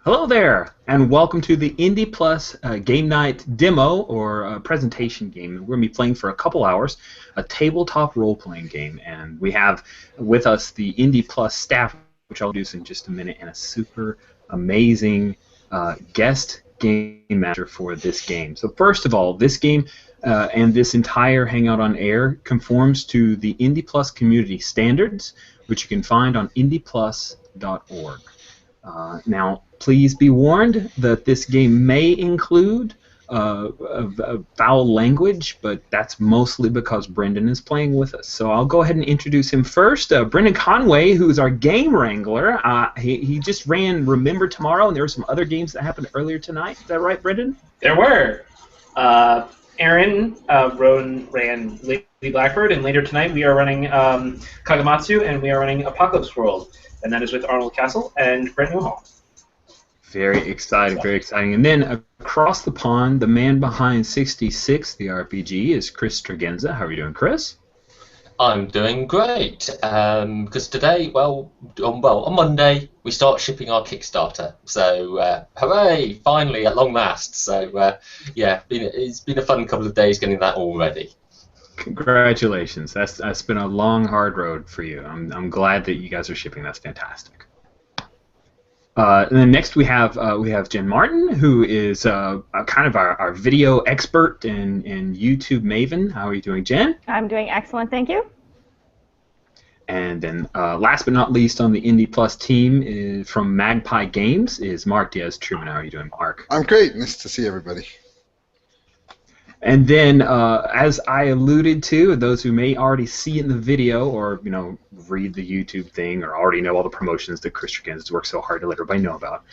Hello there, and welcome to the Indie Plus Game Night demo or presentation game. We're going to be playing for a couple hours, a tabletop role-playing game, and we have with us the Indie Plus staff, which I'll introduce in just a minute, and a super amazing guest game master for this game. So first of all, this game and this entire Hangout on Air conforms to the Indie Plus community standards, which you can find on indieplus.org. Now, please be warned that this game may include foul language, but that's mostly because Brendan is playing with us. So I'll go ahead and introduce him first. Brendan Conway, who's our game wrangler. He just ran Remember Tomorrow, and there were some other games that happened earlier tonight. Is that right, Brendan? There were. Aaron ran Lady Blackbird, and later tonight we are running Kagamatsu, and we are running Apocalypse World, and that is with Arnold Castle and Brent Newhall. Very exciting, very exciting. And then across the pond, the man behind 66, the RPG, is Chris Tregenza. How are you doing, Chris? I'm doing great, because today, on Monday, we start shipping our Kickstarter. So, hooray, finally, at long last. So, yeah, it's been a fun couple of days getting that all ready. Congratulations. That's been a long, hard road for you. I'm glad that you guys are shipping. That's fantastic. And then next we have Jen Martin, who is kind of our video expert and YouTube maven. How are you doing, Jen? I'm doing excellent, thank you. And then last but not least on the Indie Plus team is from Magpie Games is Mark Diaz-Truman. How are you doing, Mark? I'm great. Nice to see everybody. And then, as I alluded to, those who may already see it in the video or, read the YouTube thing or already know all the promotions that Chris Tregenza has worked so hard to let everybody know about,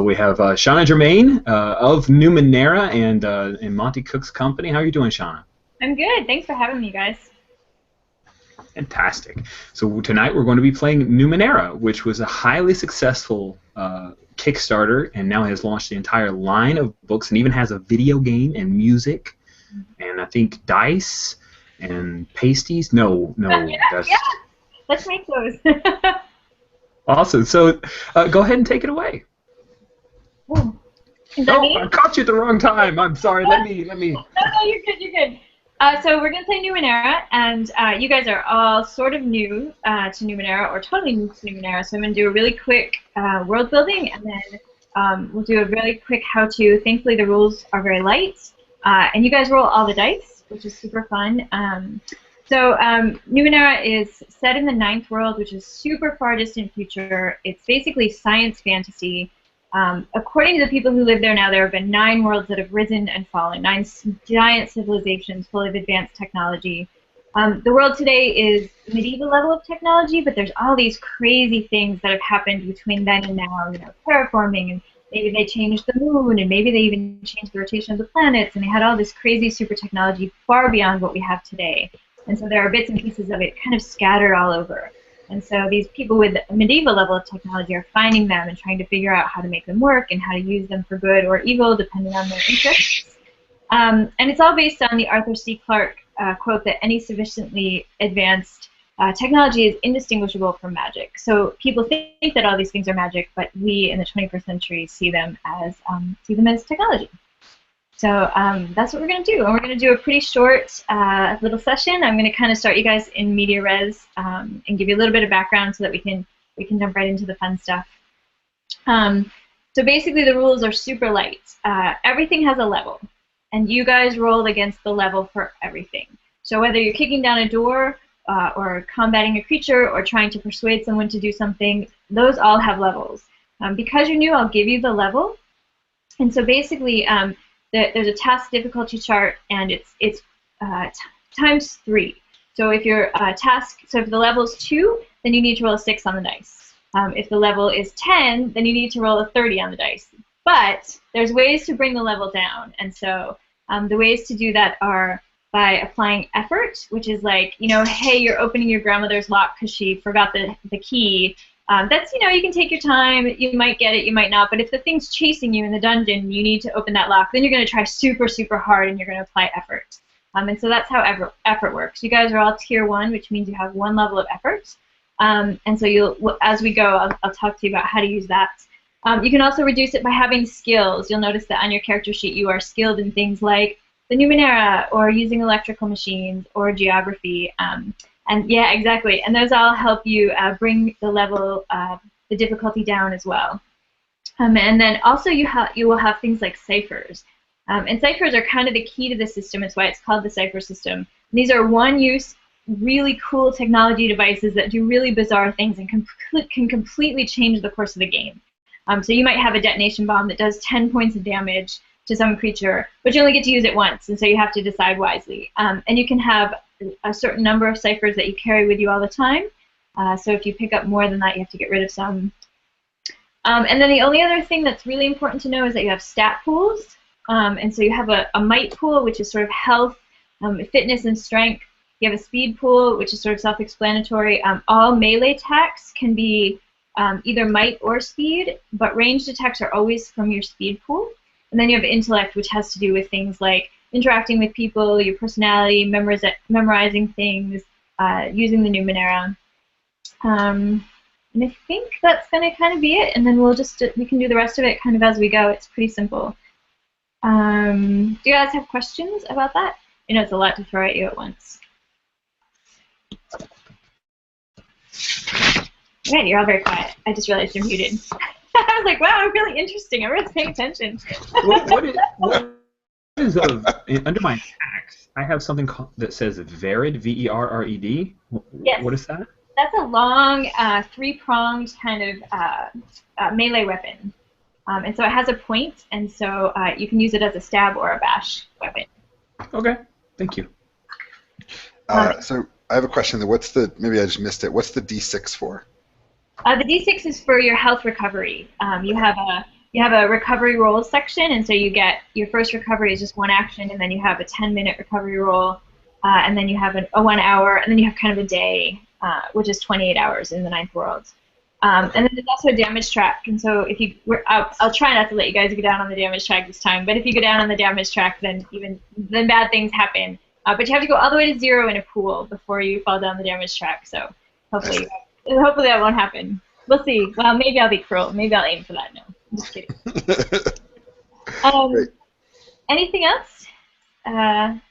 we have Shanna Germain of Numenera and Monte Cook's company. How are you doing, Shanna? I'm good. Thanks for having me, guys. Fantastic. So tonight we're going to be playing Numenera, which was a highly successful Kickstarter and now has launched the entire line of books and even has a video game and music. And I think dice and pasties. No, yeah, let's make those. Awesome. So go ahead and take it away. Oh, I caught you at the wrong time. I'm sorry. Let me. No, you're good. You're good. So we're gonna play Numenera, and you guys are all sort of new to Numenera or totally new to Numenera. So I'm gonna do a really quick world building, and then we'll do a really quick how-to. Thankfully, the rules are very light. And you guys roll all the dice, which is super fun. Numenera is set in the 9th world, which is super far distant future. It's basically science fantasy. According to the people who live there now, there have been 9 worlds that have risen and fallen, 9 giant civilizations full of advanced technology. The world today is medieval level of technology, but there's all these crazy things that have happened between then and now, terraforming, and maybe they changed the moon, and maybe they even changed the rotation of the planets, and they had all this crazy super technology far beyond what we have today. And so there are bits and pieces of it kind of scattered all over. And so these people with a medieval level of technology are finding them and trying to figure out how to make them work and how to use them for good or evil, depending on their interests. And it's all based on the Arthur C. Clarke quote that any sufficiently advanced technology is indistinguishable from magic. So people think that all these things are magic, but we in the 21st century see them as technology. So that's what we're going to do. And we're going to do a pretty short little session. I'm going to kind of start you guys in media res and give you a little bit of background so that we can jump right into the fun stuff. So basically the rules are super light. Everything has a level, and you guys roll against the level for everything. So whether you're kicking down a door, or combating a creature, or trying to persuade someone to do something, those all have levels. Because you're new, I'll give you the level. And so basically, there's a task difficulty chart, and it's times 3. So if your if the level is 2, then you need to roll a 6 on the dice. If the level is 10, then you need to roll a 30 on the dice. But there's ways to bring the level down, and so the ways to do that are by applying effort, which is like, hey, you're opening your grandmother's lock because she forgot the key. That's, you can take your time. You might get it, you might not. But if the thing's chasing you in the dungeon, you need to open that lock. Then you're going to try super, super hard, and you're going to apply effort. And so that's how effort works. You guys are all tier 1, which means you have 1 level of effort. And so as we go, I'll talk to you about how to use that. You can also reduce it by having skills. You'll notice that on your character sheet you are skilled in things like the Numenera, or using electrical machines, or geography. And yeah, exactly. And those all help you bring the level, the difficulty down as well. And then also you will have things like ciphers. And ciphers are kind of the key to the system. It's why it's called the cipher system. And these are one-use, really cool technology devices that do really bizarre things and can completely change the course of the game. So you might have a detonation bomb that does 10 points of damage to some creature, but you only get to use it once, and so you have to decide wisely. And you can have a certain number of ciphers that you carry with you all the time. So if you pick up more than that, you have to get rid of some. And then the only other thing that's really important to know is that you have stat pools. And so you have a might pool, which is sort of health, fitness, and strength. You have a speed pool, which is sort of self-explanatory. All melee attacks can be either might or speed, but ranged attacks are always from your speed pool. And then you have intellect, which has to do with things like interacting with people, your personality, memorizing things, using the Numenera. And I think that's going to kind of be it. And then we can do the rest of it kind of as we go. It's pretty simple. Do you guys have questions about that? You know, it's a lot to throw at you at once. Right, you're all very quiet. I just realized you're muted. I was like, wow, really interesting. Everyone's paying attention. What is under my attacks? I have something that says Vered, V-E-R-R-E-D. Yes. What is that? That's a long, three-pronged kind of melee weapon. And so it has a point, and so you can use it as a stab or a bash weapon. Okay, thank you. So I have a question. Maybe I just missed it. What's the D6 for? The D6 is for your health recovery. You have a recovery rolls section, and so you get your first recovery is just one action, and then you have a 10-minute recovery roll, and then you have a 1 hour, and then you have kind of a day, which is 28 hours in the ninth world. And then there's also a damage track, and so I'll try not to let you guys go down on the damage track this time, but if you go down on the damage track, then bad things happen. But you have to go all the way to 0 in a pool before you fall down the damage track, so hopefully that won't happen. We'll see. Well, maybe I'll be cruel. Maybe I'll aim for that. No, I'm just kidding. Anything else? I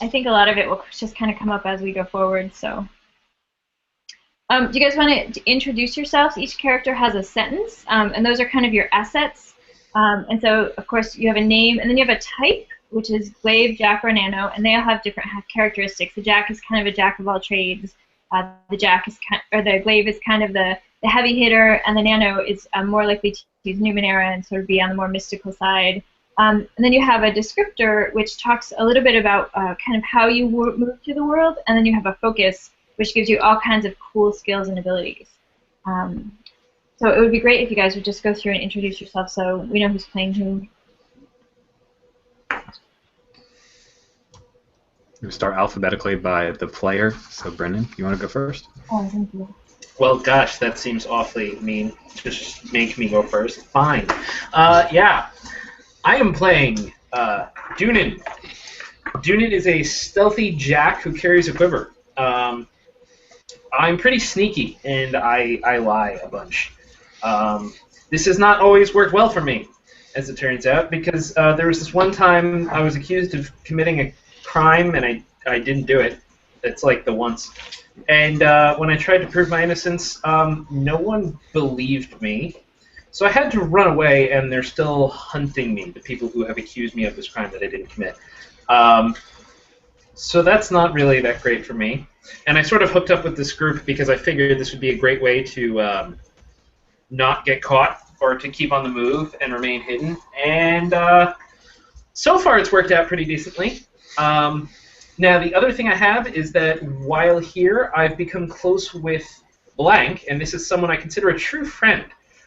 think a lot of it will just kind of come up as we go forward, so... do you guys want to introduce yourselves? Each character has a sentence, and those are kind of your assets. And so, of course, you have a name, and then you have a type, which is glaive, jack, or nano, and they all have different characteristics. The jack is kind of a jack of all trades. The glaive is kind of the heavy hitter, and the nano is more likely to use Numenera and sort of be on the more mystical side. And then you have a descriptor, which talks a little bit about kind of how you move through the world, and then you have a focus, which gives you all kinds of cool skills and abilities. So it would be great if you guys would just go through and introduce yourself so we know who's playing who. We start alphabetically by the player. So Brendan, you want to go first? Oh, thank you. Well, gosh, that seems awfully mean. Just make me go first. Fine. Yeah, I am playing Dunin. Dunin is a stealthy jack who carries a quiver. I'm pretty sneaky, and I lie a bunch. This has not always worked well for me, as it turns out, because there was this one time I was accused of committing a crime, and I didn't do it. It's like the once. And when I tried to prove my innocence, no one believed me. So I had to run away, and they're still hunting me, the people who have accused me of this crime that I didn't commit. So that's not really that great for me. And I sort of hooked up with this group because I figured this would be a great way to not get caught or to keep on the move and remain hidden. And so far it's worked out pretty decently. Now the other thing I have is that while here I've become close with Blank, and this is someone I consider a true friend.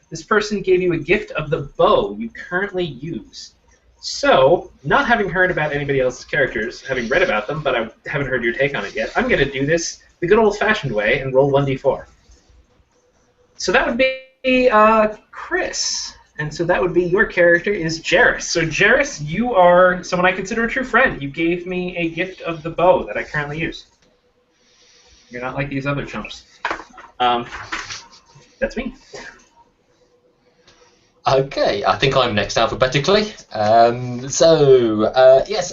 This person gave you a gift of the bow you currently use. So, not having heard about anybody else's characters, having read about them, but I haven't heard your take on it yet, I'm going to do this the good old-fashioned way and roll 1d4. So that would be Chris. And so that would be your character is Jairus. So Jairus, you are someone I consider a true friend. You gave me a gift of the bow that I currently use. You're not like these other chumps. That's me. Okay, I think I'm next alphabetically. Yes,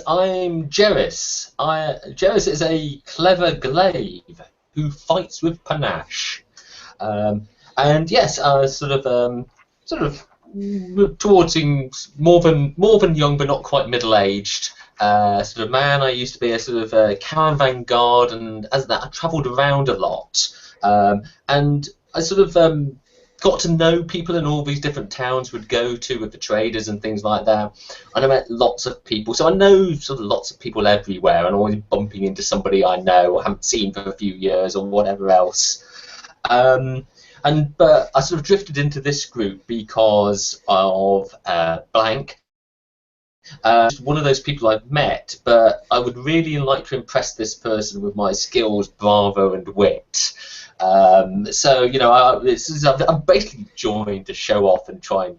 I'm Jeris. Jeris is a clever glaive who fights with panache. And yes, sort of towards more than young, but not quite middle-aged. Sort of man. I used to be a sort of caravan guard, and as that, I travelled around a lot. And I sort of got to know people in all these different towns would go to with the traders and things like that. And I met lots of people, so I know sort of lots of people everywhere, and always bumping into somebody I know or haven't seen for a few years or whatever else. But I sort of drifted into this group because of blank. One of those people I've met, but I would really like to impress this person with my skills, bravo, and wit. I've basically joined to show off and try and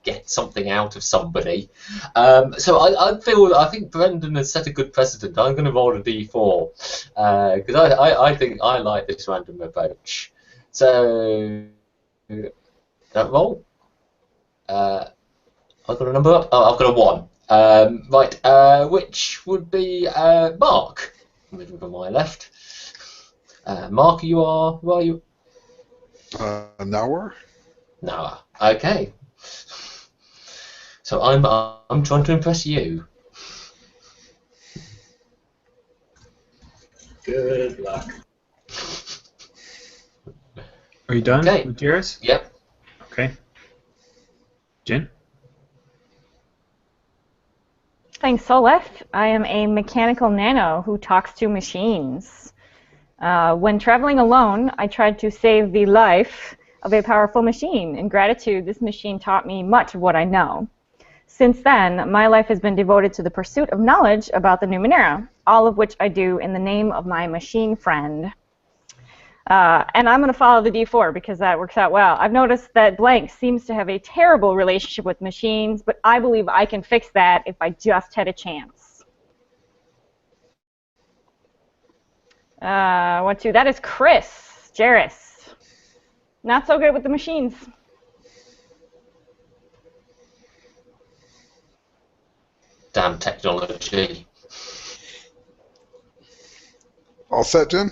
get something out of somebody. I think Brendan has set a good precedent. I'm going to roll a d4 because I think I like this random approach. So that roll. I've got a number up. Oh, I've got a 1. Which would be Mark. Moving from my left. Mark, where are you? Nower. Nower. Okay. So I'm trying to impress you. Good luck. Are you done Okay. with yours? Yep. Okay. Jen? I'm Soleth. I am a mechanical nano who talks to machines. When traveling alone, I tried to save the life of a powerful machine. In gratitude, this machine taught me much of what I know. Since then, my life has been devoted to the pursuit of knowledge about the Numenera, all of which I do in the name of my machine friend. And I'm going to follow the D4 because that works out well. I've noticed that Blank seems to have a terrible relationship with machines, but I believe I can fix that if I just had a chance. 1-2. That is Chris Jeris. Not so good with the machines. Damn technology. All set, Jen?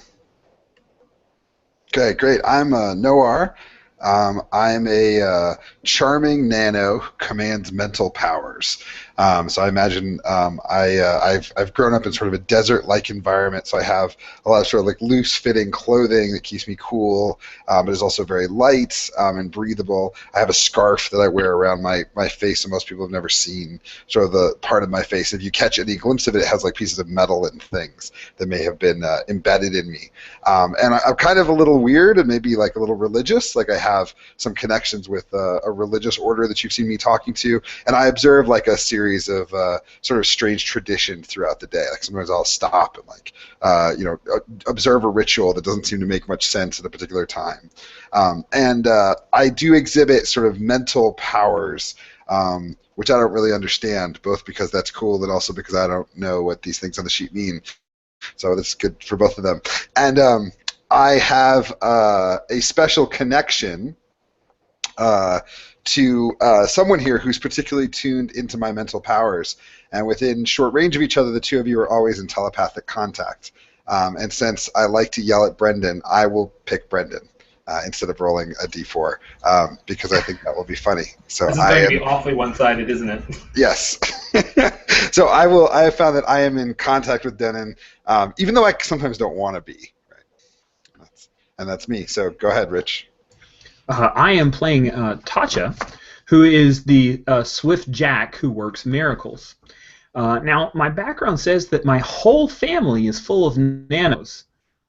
Okay, great. I'm Noir. I'm a charming nano who commands mental powers. So I imagine I've grown up in sort of a desert-like environment, so I have a lot of sort of like loose-fitting clothing that keeps me cool, but is also very light and breathable. I have a scarf that I wear around my face, and most people have never seen sort of the part of my face. If you catch any glimpse of it, it has like pieces of metal and things that may have been embedded in me. And I'm kind of a little weird and maybe like a little religious. Like I have some connections with a religious order that you've seen me talking to, and I observe like a series of sort of strange tradition throughout the day. Like sometimes I'll stop and like observe a ritual that doesn't seem to make much sense at a particular time. I do exhibit sort of mental powers, which I don't really understand, both because that's cool and also because I don't know what these things on the sheet mean. So that's good for both of them. And I have a special connection to someone here who's particularly tuned into my mental powers. And within short range of each other, the two of you are always in telepathic contact. And since I like to yell at Brendan, I will pick Brendan instead of rolling a d4 because I think that will be funny. So this is going to be awfully one-sided, isn't it? Yes. So I have found that I am in contact with Denon, even though I sometimes don't want to be. Right? And that's me. So go ahead, Rich. I am playing Tatcha, who is the swift jack who works miracles. Now, my background says that my whole family is full of nanos,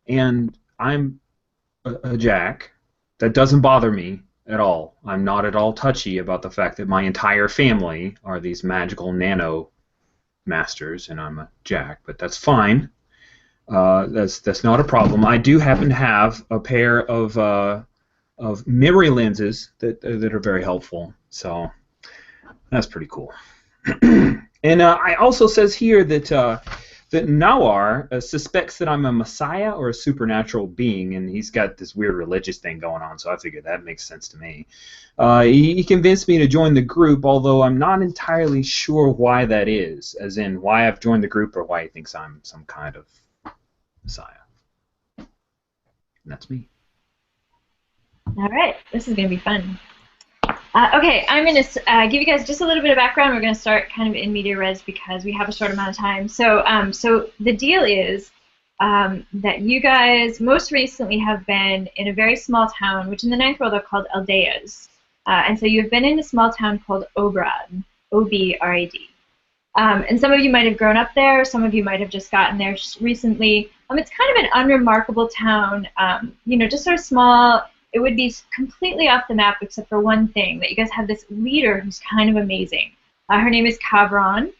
and I'm a jack. That doesn't bother me at all. I'm not at all touchy about the fact that my entire family are these magical nano masters, and I'm a jack, but that's fine. That's not a problem. I do happen to have a pair of memory lenses that are very helpful, so that's pretty cool. And I also says here that that Nawar suspects that I'm a messiah or a supernatural being, and he's got this weird religious thing going on, so I figured that makes sense to me. He convinced me to join the group, although I'm not entirely sure why that is, as in why I've joined the group or why he thinks I'm some kind of messiah. And that's me. All right, this is going to be fun. Okay, I'm going to give you guys just a little bit of background. We're going to start kind of in media res because we have a short amount of time. So, so the deal is that you guys most recently have been in a very small town, which in the Ninth World are called aldeas. And so you've been in a small town called Obrad, O-B-R-A-D. And some of you might have grown up there. Some of you might have just gotten there recently. It's kind of an unremarkable town, you know, just sort of small. It would be completely off the map except for one thing, that you guys have this leader who's kind of amazing. Her name is Kavron,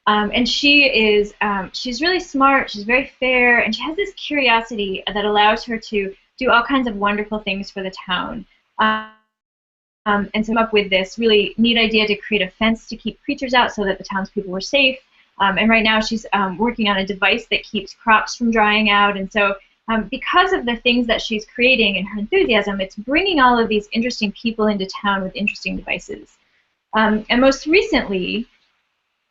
and she is she's really smart, she's very fair, and she has this curiosity that allows her to do all kinds of wonderful things for the town. And so come up with this really neat idea to create a fence to keep creatures out so that the townspeople were safe. And right now she's working on a device that keeps crops from drying out, and so because of the things that she's creating and her enthusiasm, it's bringing all of these interesting people into town with interesting devices. And most recently,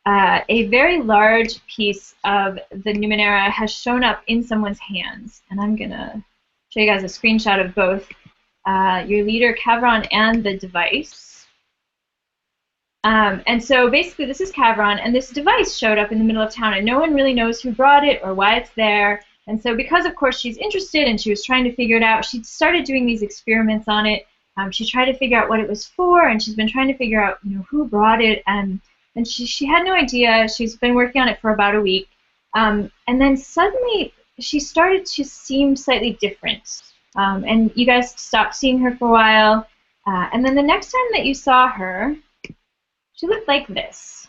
a very large piece of the Numenera has shown up in someone's hands. And I'm going to show you guys a screenshot of both your leader, Kavron, and the device. And so basically this is Kavron, and this device showed up in the middle of town, and no one really knows who brought it or why it's there. And so because, of course, she's interested and she was trying to figure it out, she started doing these experiments on it. She tried to figure out what it was for, and she's been trying to figure out, you know, who brought it. And she had no idea. She's been working on it for about a week. And then suddenly she started to seem slightly different. And you guys stopped seeing her for a while. And then the next time that you saw her, she looked like this.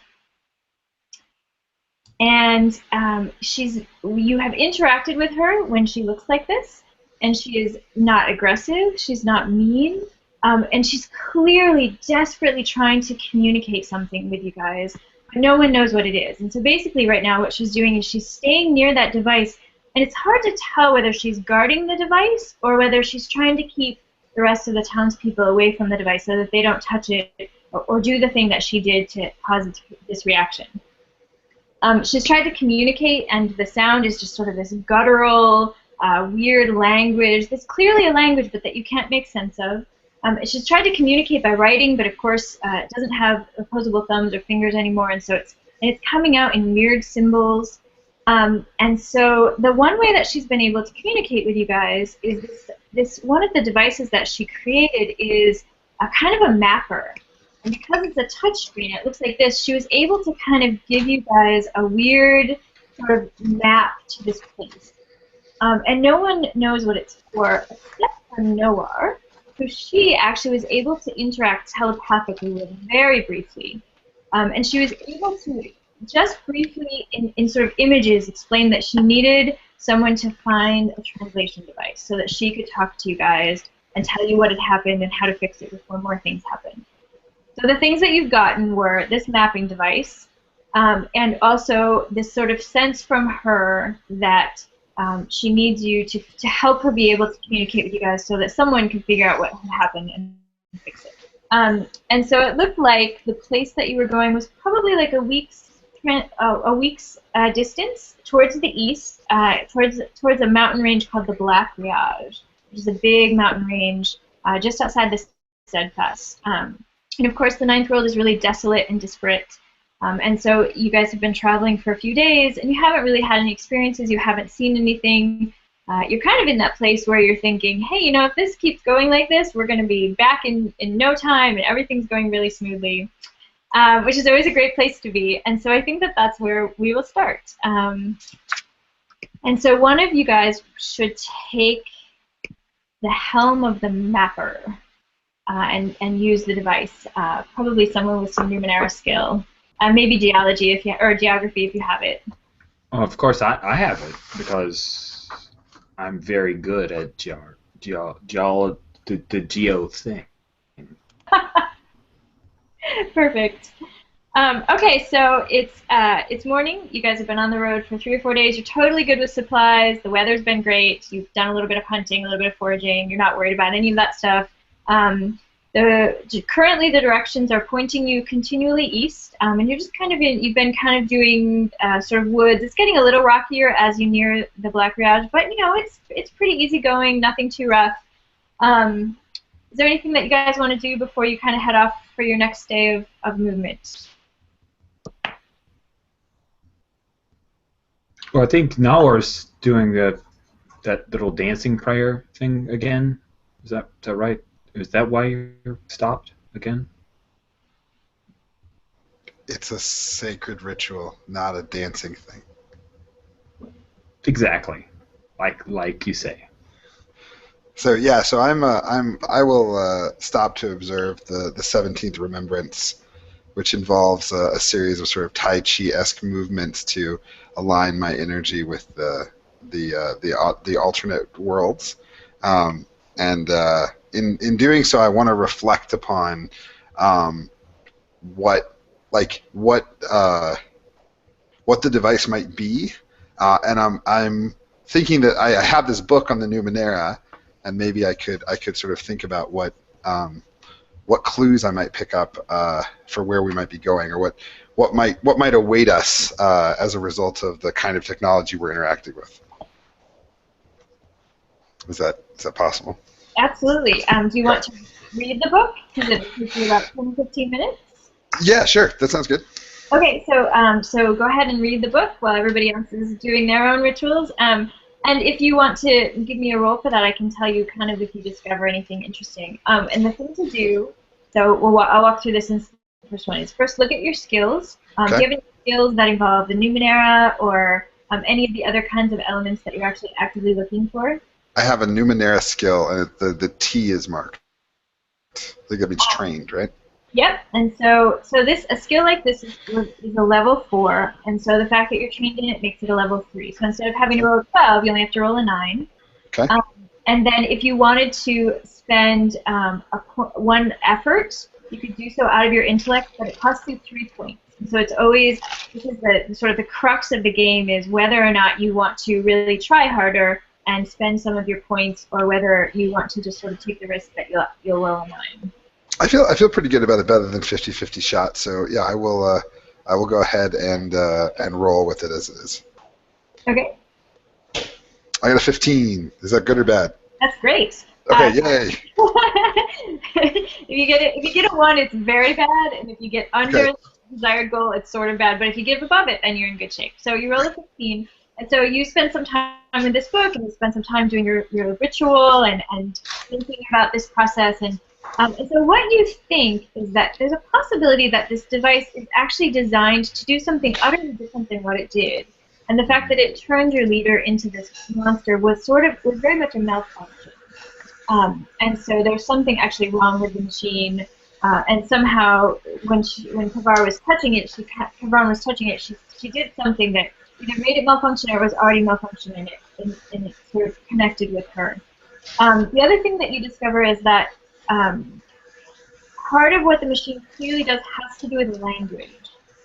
And you have interacted with her when she looks like this, and she is not aggressive, she's not mean, and she's clearly desperately trying to communicate something with you guys, but no one knows what it is. And so basically right now what she's doing is she's staying near that device, and it's hard to tell whether she's guarding the device or whether she's trying to keep the rest of the townspeople away from the device so that they don't touch it or do the thing that she did to cause this reaction. She's tried to communicate, and the sound is just sort of this guttural, weird language. That's clearly a language, but that you can't make sense of. She's tried to communicate by writing, but of course it doesn't have opposable thumbs or fingers anymore, and so it's coming out in weird symbols. And so the one way that she's been able to communicate with you guys is this one of the devices that she created is a kind of a mapper. And because it's a touch screen, it looks like this. She was able to kind of give you guys a weird sort of map to this place. And no one knows what it's for except for Noah, who she actually was able to interact telepathically with very briefly. And she was able to just briefly, in sort of images, explain that she needed someone to find a translation device so that she could talk to you guys and tell you what had happened and how to fix it before more things happened. So the things that you've gotten were this mapping device, and also this sort of sense from her that she needs you to help her be able to communicate with you guys so that someone can figure out what had happened and fix it. And so it looked like the place that you were going was probably like a week's distance towards the east, towards a mountain range called the Black Riage, which is a big mountain range just outside the Steadfast. And of course, the Ninth World is really desolate and disparate. And so you guys have been traveling for a few days, and you haven't really had any experiences. You haven't seen anything. You're kind of in that place where you're thinking, hey, you know, if this keeps going like this, we're going to be back in no time, and everything's going really smoothly, which is always a great place to be. And so I think that that's where we will start. And so one of you guys should take the helm of the mapper. And use the device. Probably someone with some Numenera skill, maybe geology or geography if you have it. Oh, of course I have it because I'm very good at the geo thing. Perfect. Okay, so it's morning. You guys have been on the road for 3 or 4 days. You're totally good with supplies. The weather's been great. You've done a little bit of hunting, a little bit of foraging. You're not worried about any of that stuff. Currently, the directions are pointing you continually east, and you're just you've been kind of doing sort of woods. It's getting a little rockier as you near the Black Riage, but it's pretty easy going, nothing too rough. Is there anything that you guys want to do before you kind of head off for your next day of movement? Well, I think Nawar's doing that little dancing prayer thing again. Is that right? Is that why you're stopped again? It's a sacred ritual, not a dancing thing. Exactly, like you say. So yeah, so I will stop to observe the 17th remembrance, which involves a series of sort of Tai Chi-esque movements to align my energy with the alternate worlds, and in doing so, I want to reflect upon what the device might be, and I'm thinking that I have this book on the Numenera, and maybe I could sort of think about what clues I might pick up for where we might be going, or what might await us as a result of the kind of technology we're interacting with. Is that possible? Absolutely. Do you want to read the book? Because it takes you about 10-15 minutes. Yeah, sure. That sounds good. Okay, so go ahead and read the book while everybody else is doing their own rituals. And if you want to give me a roll for that, I can tell you kind of if you discover anything interesting. And the thing to do, so I'll walk through this in the first one, is first look at your skills. Okay. Do you have any skills that involve the Numenera or any of the other kinds of elements that you're actually actively looking for? I have a Numenera skill, and the T is marked. I think that means trained, right? Yep, and so a skill like this is a level 4, and so the fact that you're trained in it makes it a level 3. So instead of having to roll a 12, you only have to roll a 9. Okay. And then if you wanted to spend one effort, you could do so out of your intellect, but it costs you 3 points. And so it's always, because the crux of the game is whether or not you want to really try harder and spend some of your points, or whether you want to just sort of take the risk that you'll roll a 9. I feel pretty good about it, better than 50-50 shot. So yeah, I will go ahead and roll with it as it is. Okay. I got a 15. Is that good or bad? That's great. Okay, yay. If you get a 1, it's very bad, and if you get under the desired goal, it's sort of bad. But if you get above it, then you're in good shape. So you roll a 15. And so you spend some time in this book, and you spend some time doing your ritual and thinking about this process. And so what you think is that there's a possibility that this device is actually designed to do something utterly different than what it did. And the fact that it turned your leader into this monster was very much a malfunction. And so there's something actually wrong with the machine. And somehow, when Kavar was touching it, she did something that either made it malfunction or was already malfunctioning, and it sort of connected with her. The other thing that you discover is that part of what the machine clearly does has to do with language,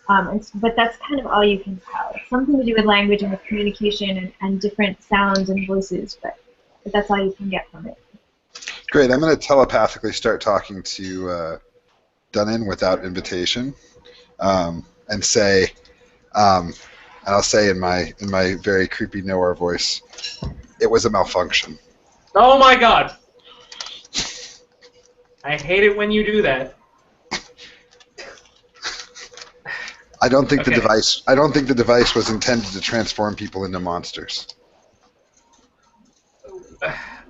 but that's kind of all you can tell. It's something to do with language and with communication and different sounds and voices, but that's all you can get from it. Great. I'm going to telepathically start talking to Dunnan without invitation, and say, and I'll say in my very creepy Noir voice, it was a malfunction. Oh my God! I hate it when you do that. I don't think the device was intended to transform people into monsters.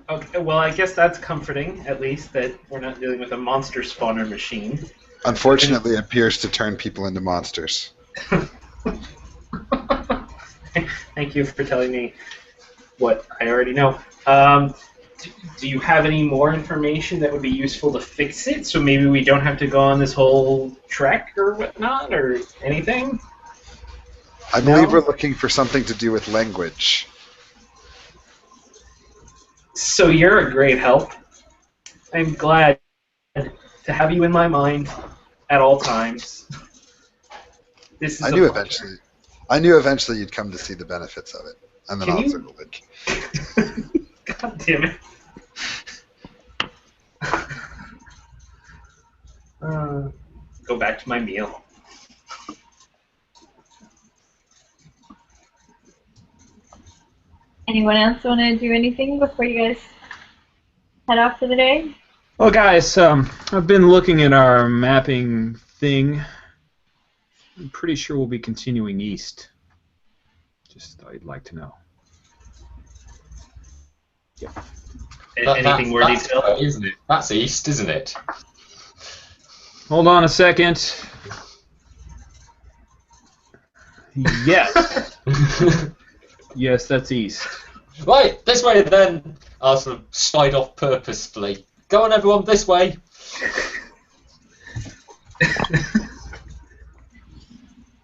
Okay, well, I guess that's comforting, at least, that we're not dealing with a monster spawner machine. Unfortunately, it appears to turn people into monsters. Thank you for telling me what I already know. Do you have any more information that would be useful to fix it, so maybe we don't have to go on this whole trek or whatnot, or anything? I believe we're looking for something to do with language. So you're a great help. I'm glad to have you in my mind at all times. This is I a knew pleasure. eventually you'd come to see the benefits of it, and then Can I'll you- circle it. God damn it. Go back to my meal. Anyone else want to do anything before you guys head off for the day? Well, guys, I've been looking at our mapping thing. I'm pretty sure we'll be continuing east. Just thought you'd like to know. Anything worthy that's to know? isn't it? That's east, isn't it? Hold on a second. Yes. Yes, that's east. Right, this way then. I'll sort of slide off purposefully. Go on, everyone, this way.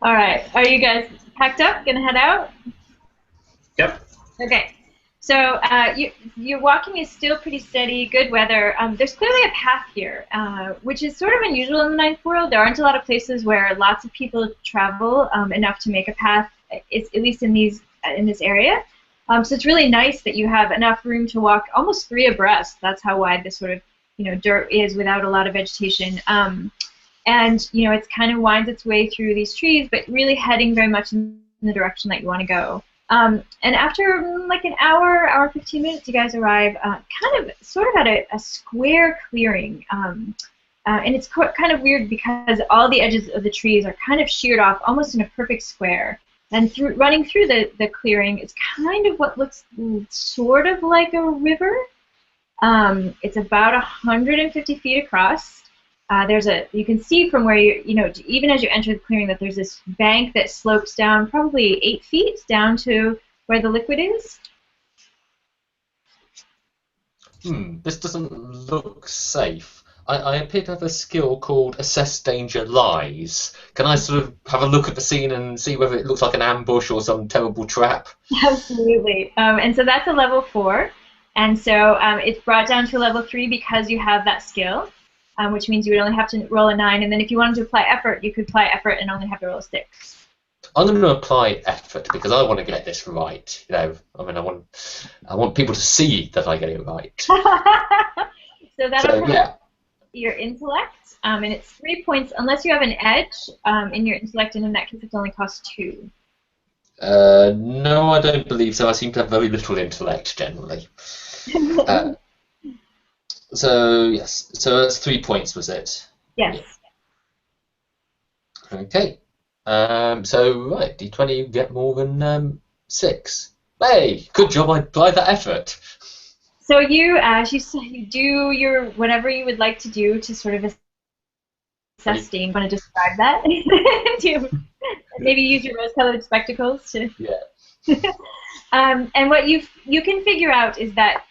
All right. Are you guys packed up? Gonna head out? Yep. Okay. So your walking is still pretty steady, good weather. There's clearly a path here, which is sort of unusual in the Ninth World. There aren't a lot of places where lots of people travel enough to make a path, at least in this area. So it's really nice that you have enough room to walk almost 3 abreast. That's how wide this sort of dirt is without a lot of vegetation. And it kind of winds its way through these trees, but really heading very much in the direction that you want to go. And after like an hour 15 minutes, you guys arrive sort of at a square clearing. And it's kind of weird because all the edges of the trees are kind of sheared off almost in a perfect square. And running through the clearing is kind of what looks sort of like a river. It's about 150 feet across. You can see from where even as you enter the clearing that there's this bank that slopes down probably 8 feet down to where the liquid is. This doesn't look safe. I appear to have a skill called Assess Danger Lies. Can I sort of have a look at the scene and see whether it looks like an ambush or some terrible trap? Absolutely. And so that's a level 4. And so it's brought down to a level 3 because you have that skill. Which means you would only have to roll a 9, and then if you wanted to apply effort, you could apply effort and only have to roll a 6. I'm going to apply effort because I want to get this right. I want people to see that I get it right. So that'll come your intellect, and it's 3 points unless you have an edge in your intellect, and in that case, it only costs 2. No, I don't believe so. I seem to have very little intellect generally. So yes, so that's 3 points, was it? Yes. Okay. So right, D20, you get more than 6. Hey, good job! I applied that effort. So you do your whatever you would like to do to sort of assess steam. Want to describe that? Maybe use your rose-colored spectacles to. Yeah. And what you can figure out is that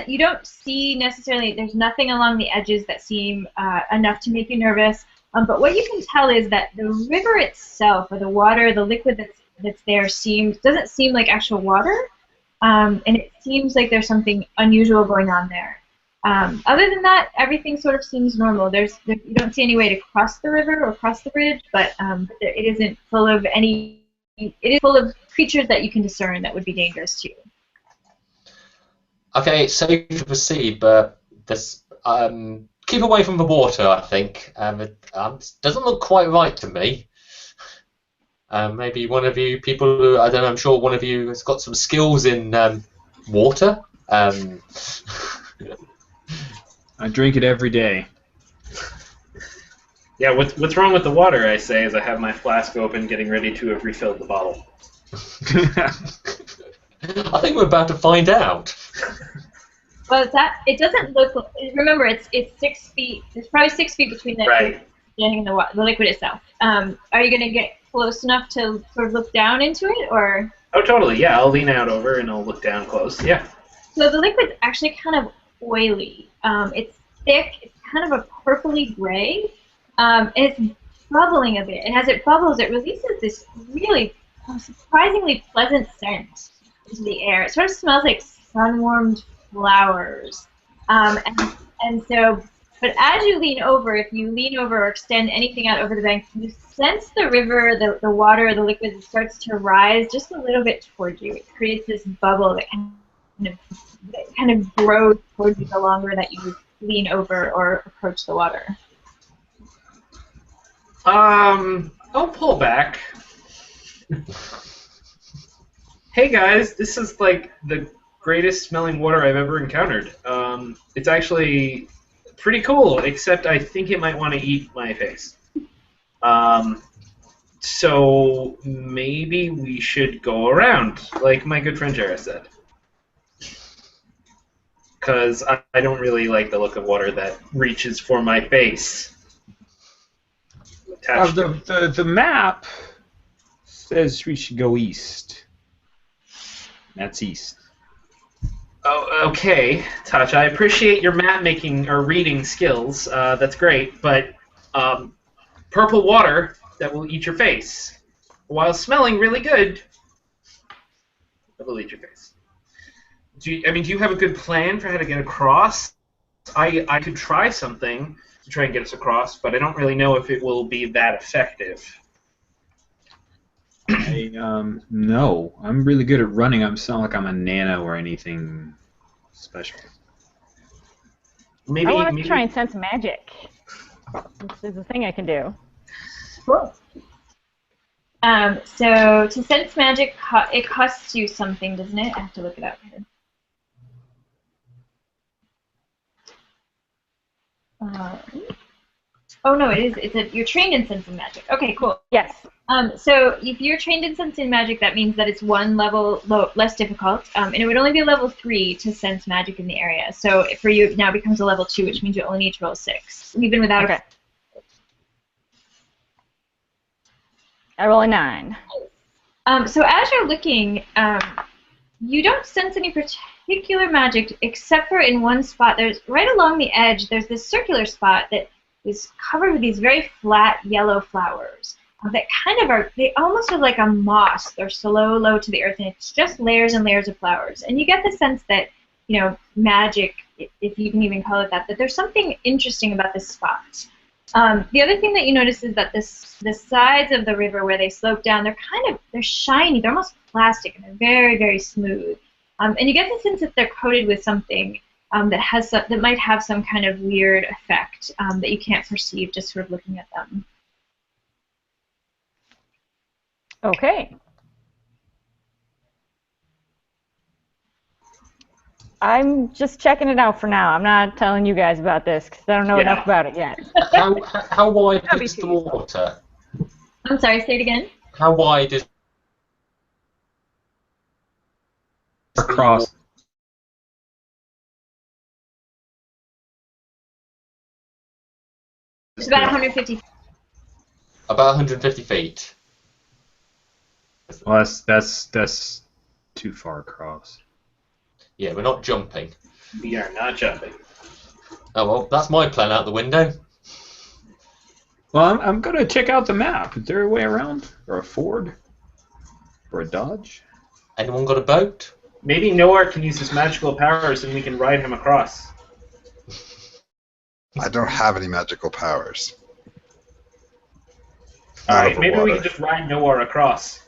you don't see necessarily, there's nothing along the edges that seem enough to make you nervous, but what you can tell is that the river itself, or the water, the liquid that's there doesn't seem like actual water, and it seems like there's something unusual going on there. Other than that, everything sort of seems normal. You don't see any way to cross the river or cross the bridge, but it isn't full of it is full of creatures that you can discern that would be dangerous to you. Okay, it's safe to proceed, but this keep away from the water. I think it doesn't look quite right to me. Maybe one of you people who I don't know. I'm sure one of you has got some skills in water. I drink it every day. Yeah, what's wrong with the water, I say, as I have my flask open, getting ready to have refilled the bottle. I think we're about to find out. Well, it doesn't look. Remember, it's 6 feet. There's probably 6 feet between the and the liquid itself. Are you gonna get close enough to sort of look down into it, or? Oh, totally. Yeah, I'll lean out over and I'll look down close. Yeah. So the liquid's actually kind of oily. It's thick. It's kind of a purpley gray, and it's bubbling a bit. And as it bubbles, it releases this really surprisingly pleasant scent into the air. It sort of smells like sun-warmed flowers. And so But as you lean over, if you lean over or extend anything out over the bank, you sense the river, the water, the liquid starts to rise just a little bit towards you. It creates this bubble that kind of grows towards you the longer that you lean over or approach the water. I'll pull back. Hey guys, this is like the greatest smelling water I've ever encountered. It's actually pretty cool, except I think it might want to eat my face. So maybe we should go around, like my good friend Jarrah said. Because I don't really like the look of water that reaches for my face. The map says we should go east. That's east. Oh, okay, Touch. I appreciate your map making or reading skills. That's great, but purple water that will eat your face, while smelling really good, that will eat your face. Do you have a good plan for how to get across? I could try something to try and get us across, but I don't really know if it will be that effective. No. I'm really good at running. It's not like I'm a nano or anything special. I want to try and sense magic. This is a thing I can do. Cool. So to sense magic, it costs you something, doesn't it? I have to look it up here. Oh no, it is. You're trained in sensing magic. Okay, cool. Yes. So if you're trained in sensing magic, that means that it's one level less difficult, and it would only be a level 3 to sense magic in the area. So for you, it now becomes a level 2, which means you only need to roll 6, even without. Okay. I roll a 9. So as you're looking, you don't sense any particular magic except for in one spot. There's right along the edge. There's this circular spot that is covered with these very flat yellow flowers that kind of are. They almost are like a moss. They're so low to the earth, and it's just layers and layers of flowers. And you get the sense that magic, if you can even call it that there's something interesting about this spot. The other thing that you notice is that the sides of the river where they slope down, they're shiny, they're almost plastic, and they're very, very smooth. And you get the sense that they're coated with something that might have some kind of weird effect that you can't perceive just sort of looking at them. Okay. I'm just checking it out for now. I'm not telling you guys about this because I don't know enough about it yet. How wide is the water? I'm sorry, say it again. How wide is across? It's about 150 feet. About 150 feet. Well, that's too far across. Yeah, we're not jumping. We are not jumping. Oh well, that's my plan out the window. Well, I'm gonna check out the map. Is there a way around, or a ford, or a dodge? Anyone got a boat? Maybe Noah can use his magical powers and we can ride him across. I don't have any magical powers. Alright, maybe we can just ride Noah across.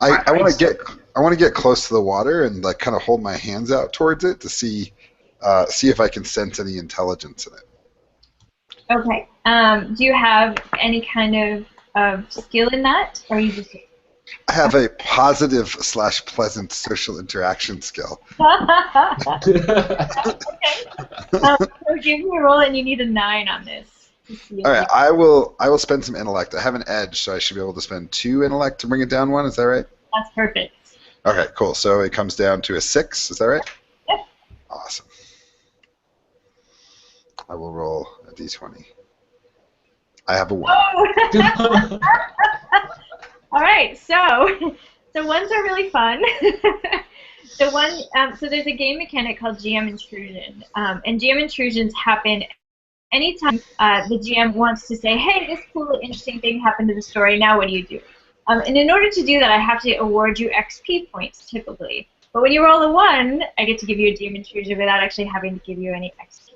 I want to get close to the water and like kind of hold my hands out towards it to see if I can sense any intelligence in it. Okay. Do you have any kind of skill in that, or are you just? I have a positive / pleasant social interaction skill. Okay. So give me a roll, and you need a 9 on this. All right, I will spend some intellect. I have an edge, so I should be able to spend 2 intellect to bring it down 1. Is that right? That's perfect. Okay, cool. So it comes down to a 6. Is that right? Yep. Awesome. I will roll a d20. I have a 1. Oh. All right, so ones are really fun. So there's a game mechanic called GM Intrusion, and GM Intrusions happen anytime the GM wants to say, hey, this cool, interesting thing happened to the story, now what do you do? And in order to do that, I have to award you XP points, typically. But when you roll a 1, I get to give you a demon treasure without actually having to give you any extra.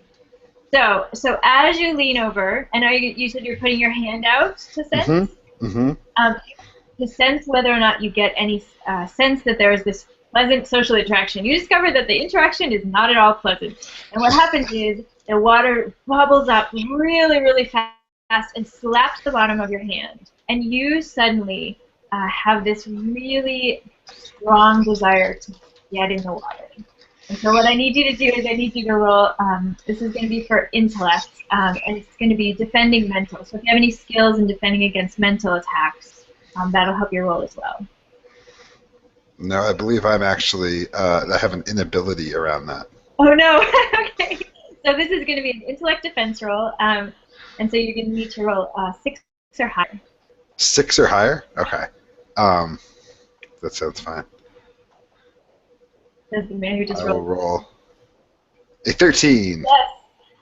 So as you lean over, I know you said you're putting your hand out to sense. To sense whether or not you get any sense that there is this pleasant social interaction. You discover that the interaction is not at all pleasant. And what happens is the water bubbles up really, really fast and slaps the bottom of your hand. And you suddenly have this really strong desire to get in the water. And so what I need you to do is I need you to roll, this is going to be for intellect, and it's going to be defending mental. So if you have any skills in defending against mental attacks, that'll help your roll as well. No, I believe I'm actually, I have an inability around that. Oh, no. Okay. So this is going to be an intellect defense roll, and so you're going to need to roll 6 or higher. 6 or higher? Okay. That sounds fine. That's the man who just I will rolled. roll a 13. Yes.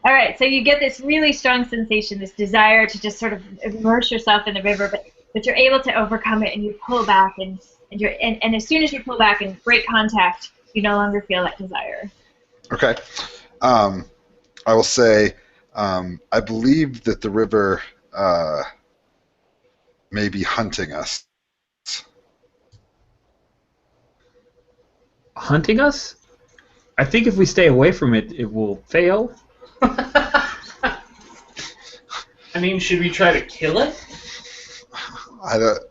All right, so you get this really strong sensation, this desire to just sort of immerse yourself in the river, but you're able to overcome it, and you pull back, and as soon as you pull back and break contact, you no longer feel that desire. Okay. I will say, I believe that the river may be hunting us. Hunting us? I think if we stay away from it, it will fail. I mean, should we try to kill it?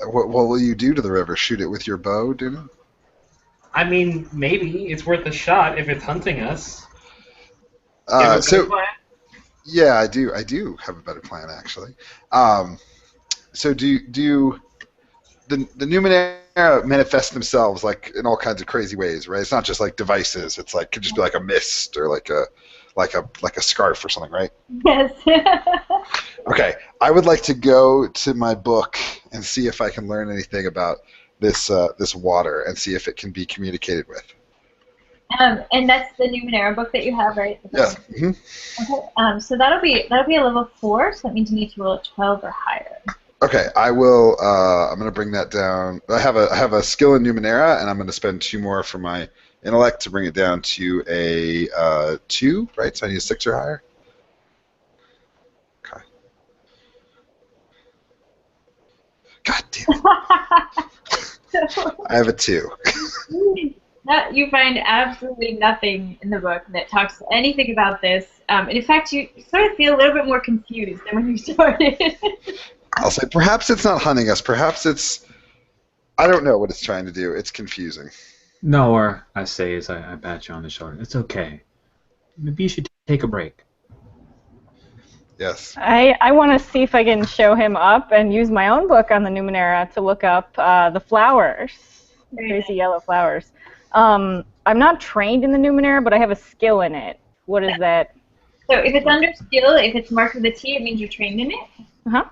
What will you do to the river? Shoot it with your bow, Duna? I mean, maybe it's worth a shot if it's hunting us. Yeah, I do have a better plan actually. So do the Numenera manifest themselves like in all kinds of crazy ways, right? It's not just like devices. It's like could just be like a mist or like a scarf or something, right? Yes. Okay, I would like to go to my book and see if I can learn anything about this water and see if it can be communicated with. And that's the Numenera book that you have, right? Yes. Okay. So that'll be a level 4. So that means you need to roll a 12 or higher. Okay, I will. I'm going to bring that down. I have a skill in Numenera, and I'm going to spend 2 more for my intellect to bring it down to a 2. Right, so I need a 6 or higher. Okay. God damn it! I have a 2. You find absolutely nothing in the book that talks anything about this. And in fact, you sort of feel a little bit more confused than when you started. I'll say perhaps it's not hunting us. Perhaps it's... I don't know what it's trying to do. It's confusing. No, or I say as I pat you on the shoulder, it's okay. Maybe you should take a break. Yes. I want to see if I can show him up and use my own book on the Numenera to look up the flowers, the crazy yellow flowers. I'm not trained in the Numenera, but I have a skill in it. What is that? So if it's under skill, if it's marked with a T, it means you're trained in it. Uh-huh.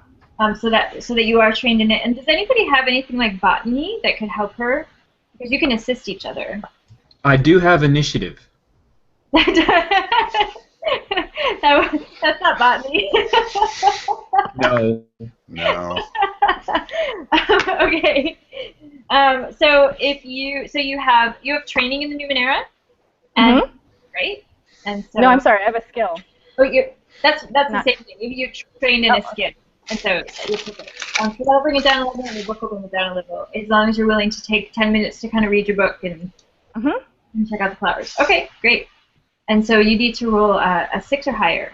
So that you are trained in it. And does anybody have anything like botany that could help her? Because you can assist each other. I do have initiative. That's not botany. No. Okay. So you have training in the Numenera, and right? And so No, I'm sorry. I have a skill. Oh, that's the same thing. Maybe you're trained in a skill, and so so that'll bring it down a little, and the book will bring it down a little. As long as you're willing to take 10 minutes to kind of read your book and check out the flowers. Okay, great. And so you need to roll a 6 or higher.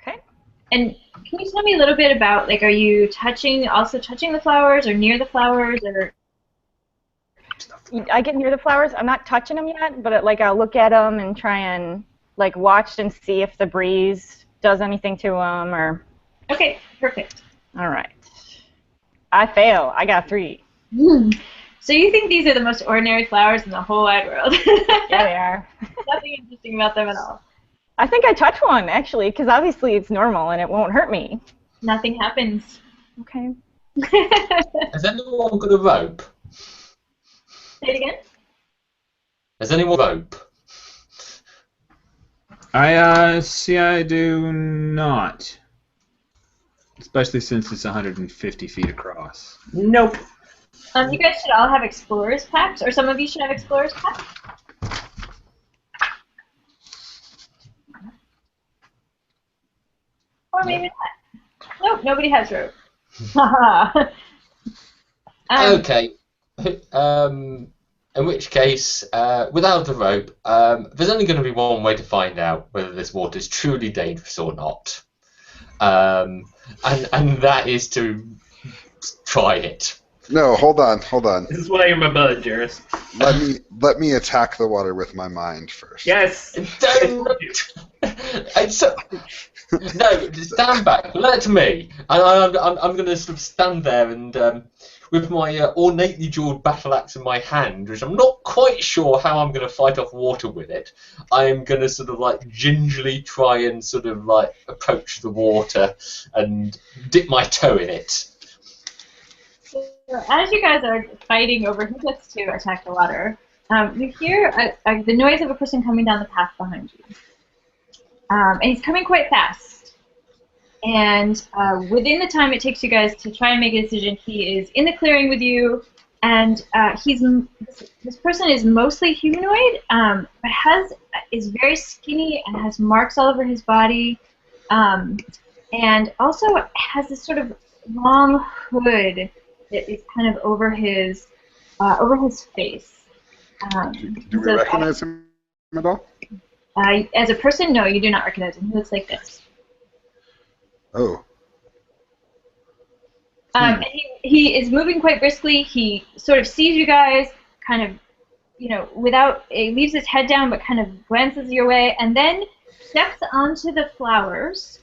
Okay. And can you tell me a little bit about, like, are you also touching the flowers or near the flowers, or? I get near the flowers. I'm not touching them yet, but I'll look at them and try and watch and see if the breeze does anything to them or. Okay, perfect. All right. I fail. I got 3. So you think these are the most ordinary flowers in the whole wide world? Yeah, they are. Nothing interesting about them at all. I think I touched one, actually, because obviously it's normal and it won't hurt me. Nothing happens. Okay. Has anyone got a rope? Say it again? Has anyone got a rope? I do not. Especially since it's 150 feet across. Nope. You guys should all have explorers packs, or some of you should have explorers packs. Or maybe not. Nope, nobody has rope. Okay. In which case, without the rope, there's only going to be one way to find out whether this water is truly dangerous or not, and that is to try it. No, hold on. This is why you're my bud, Jairus. Let me attack the water with my mind first. Yes. Don't. No, stand back. Let me. And I'm going to sort of stand there and with my ornately jeweled battle axe in my hand, which I'm not quite sure how I'm going to fight off water with it. I'm going to sort of like gingerly try and sort of like approach the water and dip my toe in it. So as you guys are fighting over who gets to attack the water, you hear the noise of a person coming down the path behind you. And he's coming quite fast. And within the time it takes you guys to try and make a decision, he is in the clearing with you. And this person is mostly humanoid, but is very skinny and has marks all over his body. And also has this sort of long hood that is kind of over his face. Do we recognize him at all? As a person, no, you do not recognize him. He looks like this. Oh. And he is moving quite briskly. He sort of sees you guys, kind of, he leaves his head down, but kind of glances your way, and then steps onto the flowers.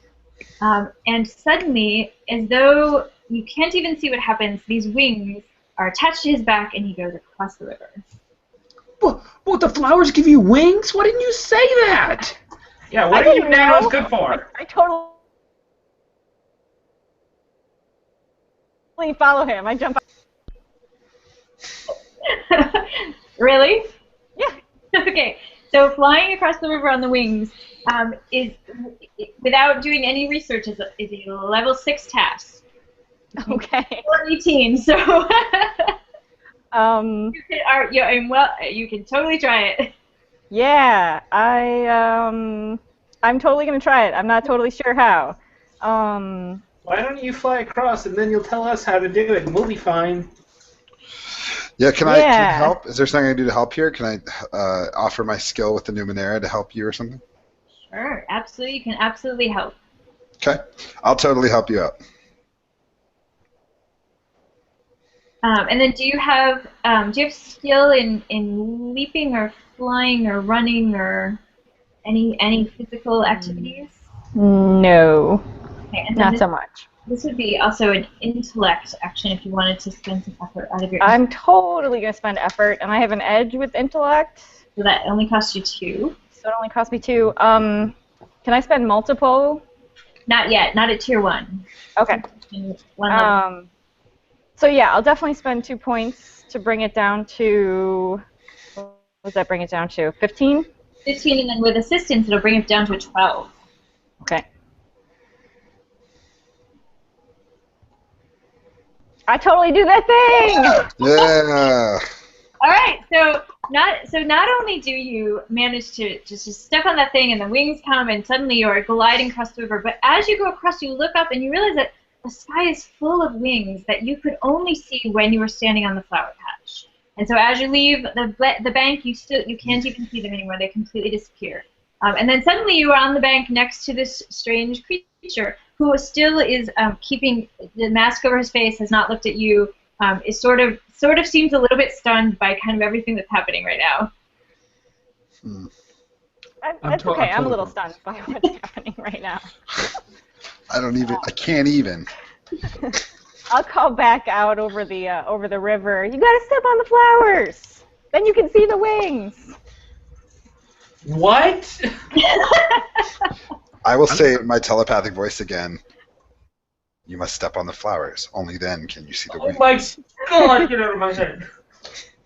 And suddenly, as though you can't even see what happens, these wings are attached to his back, and he goes across the river. Well, the flowers give you wings? Why didn't you say that? Yeah, what are you nanos good for? I totally follow him. I jump out. Really? Yeah. Okay. So flying across the river on the wings is, without doing any research, is a level 6 task. Okay. Or 18. So Um. you can totally try it. Yeah. I'm totally gonna try it. I'm not totally sure how. Why don't you fly across and then you'll tell us how to do it and we'll be fine. Yeah, can I help? Is there something I can do to help here? Can I offer my skill with the Numenera to help you or something? Sure, absolutely. You can absolutely help. Okay, I'll totally help you out. And then do you have skill in leaping or flying or running or any physical activities? No. Okay, and Not so much. This would be also an intellect action if you wanted to spend some effort out of your. I'm totally gonna spend effort, and I have an edge with intellect. So that only costs you 2. So it only costs me 2. Can I spend multiple? Not yet. Not at tier 1. Okay. One level. So yeah, I'll definitely spend 2 points to bring it down to. What does that bring it down to? 15. 15, and then with assistance, it'll bring it down to a 12. Okay. I totally do that thing! Yeah. All right, so not only do you manage to just step on that thing and the wings come and suddenly you're gliding across the river, but as you go across, you look up and you realize that the sky is full of wings that you could only see when you were standing on the flower patch. And so as you leave the bank, you can't even see them anymore. They completely disappear. And then suddenly you are on the bank next to this strange creature who still is keeping the mask over his face, has not looked at you, is sort of seems a little bit stunned by kind of everything that's happening right now. That's okay. I'm a little stunned by what's happening right now. I can't even. I'll call back out over the river. You gotta step on the flowers. Then you can see the wings. What? I will say in my telepathic voice again. You must step on the flowers. Only then can you see the wings. Oh my God! Get out of my head.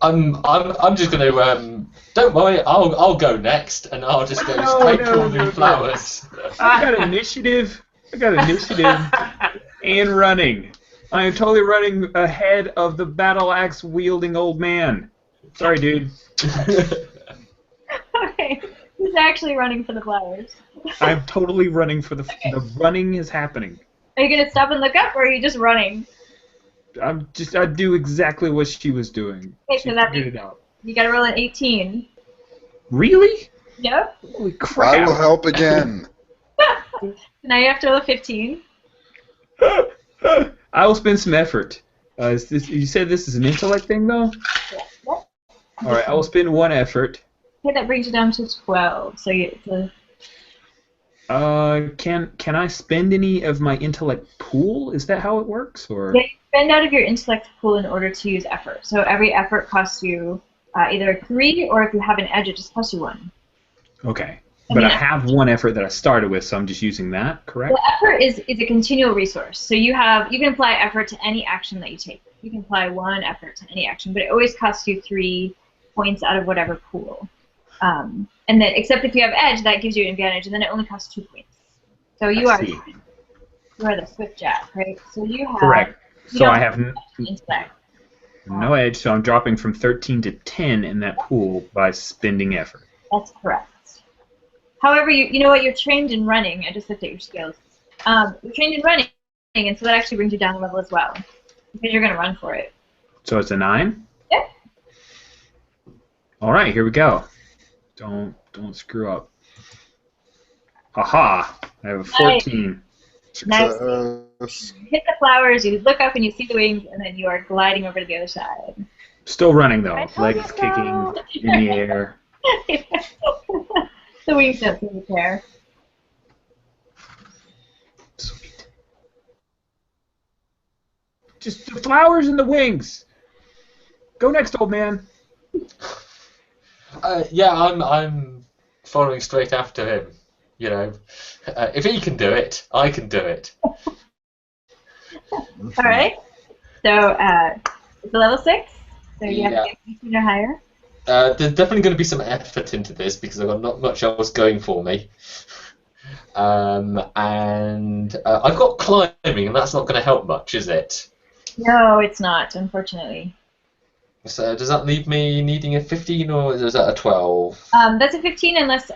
I'm just gonna don't worry, I'll go next and I'll just go straight toward the flowers. I got initiative and running. I am totally running ahead of the battle axe wielding old man. Sorry, dude. Okay. Who's actually running for the flowers? I'm totally running for the running is happening. Are you gonna stop and look up, or are you just running? I do exactly what she was doing. Okay, She so that figured means it out. you gotta roll an 18. Really? Yep. Holy I crap! will help again. So now you have to roll a 15. I will spend some effort. You said this is an intellect thing, though? Yeah. Yep. All right, I will spend 1 effort. Okay, that brings you down to 12. So Can I spend any of my intellect pool? Is that how it works, or? yeah, you spend out of your intellect pool in order to use effort. So every effort costs you either 3, or if you have an edge, it just costs you 1. Okay, but I have 1 effort that I started with, so I'm just using that, correct? Well, effort is a continual resource. So you can apply effort to any action that you take. You can apply 1 effort to any action, but it always costs you 3 points out of whatever pool. And then, except if you have edge, that gives you an advantage, and then it only costs 2 points. So you are the swift jack, right? So you have Correct. So I have intellect. no edge, so I'm dropping from 13 to 10 in that pool by spending effort. That's correct. However, you know what? You're trained in running. I just looked at your skills. You're trained in running, and so that actually brings you down a level as well, because you're going to run for it. So it's a 9? Yep. All right, here we go. Don't screw up. Aha! I have a 14. Nice. Success. You hit the flowers, you look up and you see the wings, and then you are gliding over to the other side. Still running though. I told Legs you kicking so. in the air. The wings don't seem to care. Sweet. Just the flowers and the wings. Go next, old man. Yeah, I'm following straight after him. You know, if he can do it, I can do it. All right. So it's a level 6. So you have to get 18 or higher. There's definitely going to be some effort into this because I've got not much else going for me. And I've got climbing, and that's not going to help much, is it? No, it's not, unfortunately. So does that leave me needing a 15, or is that a 12? That's a 15 unless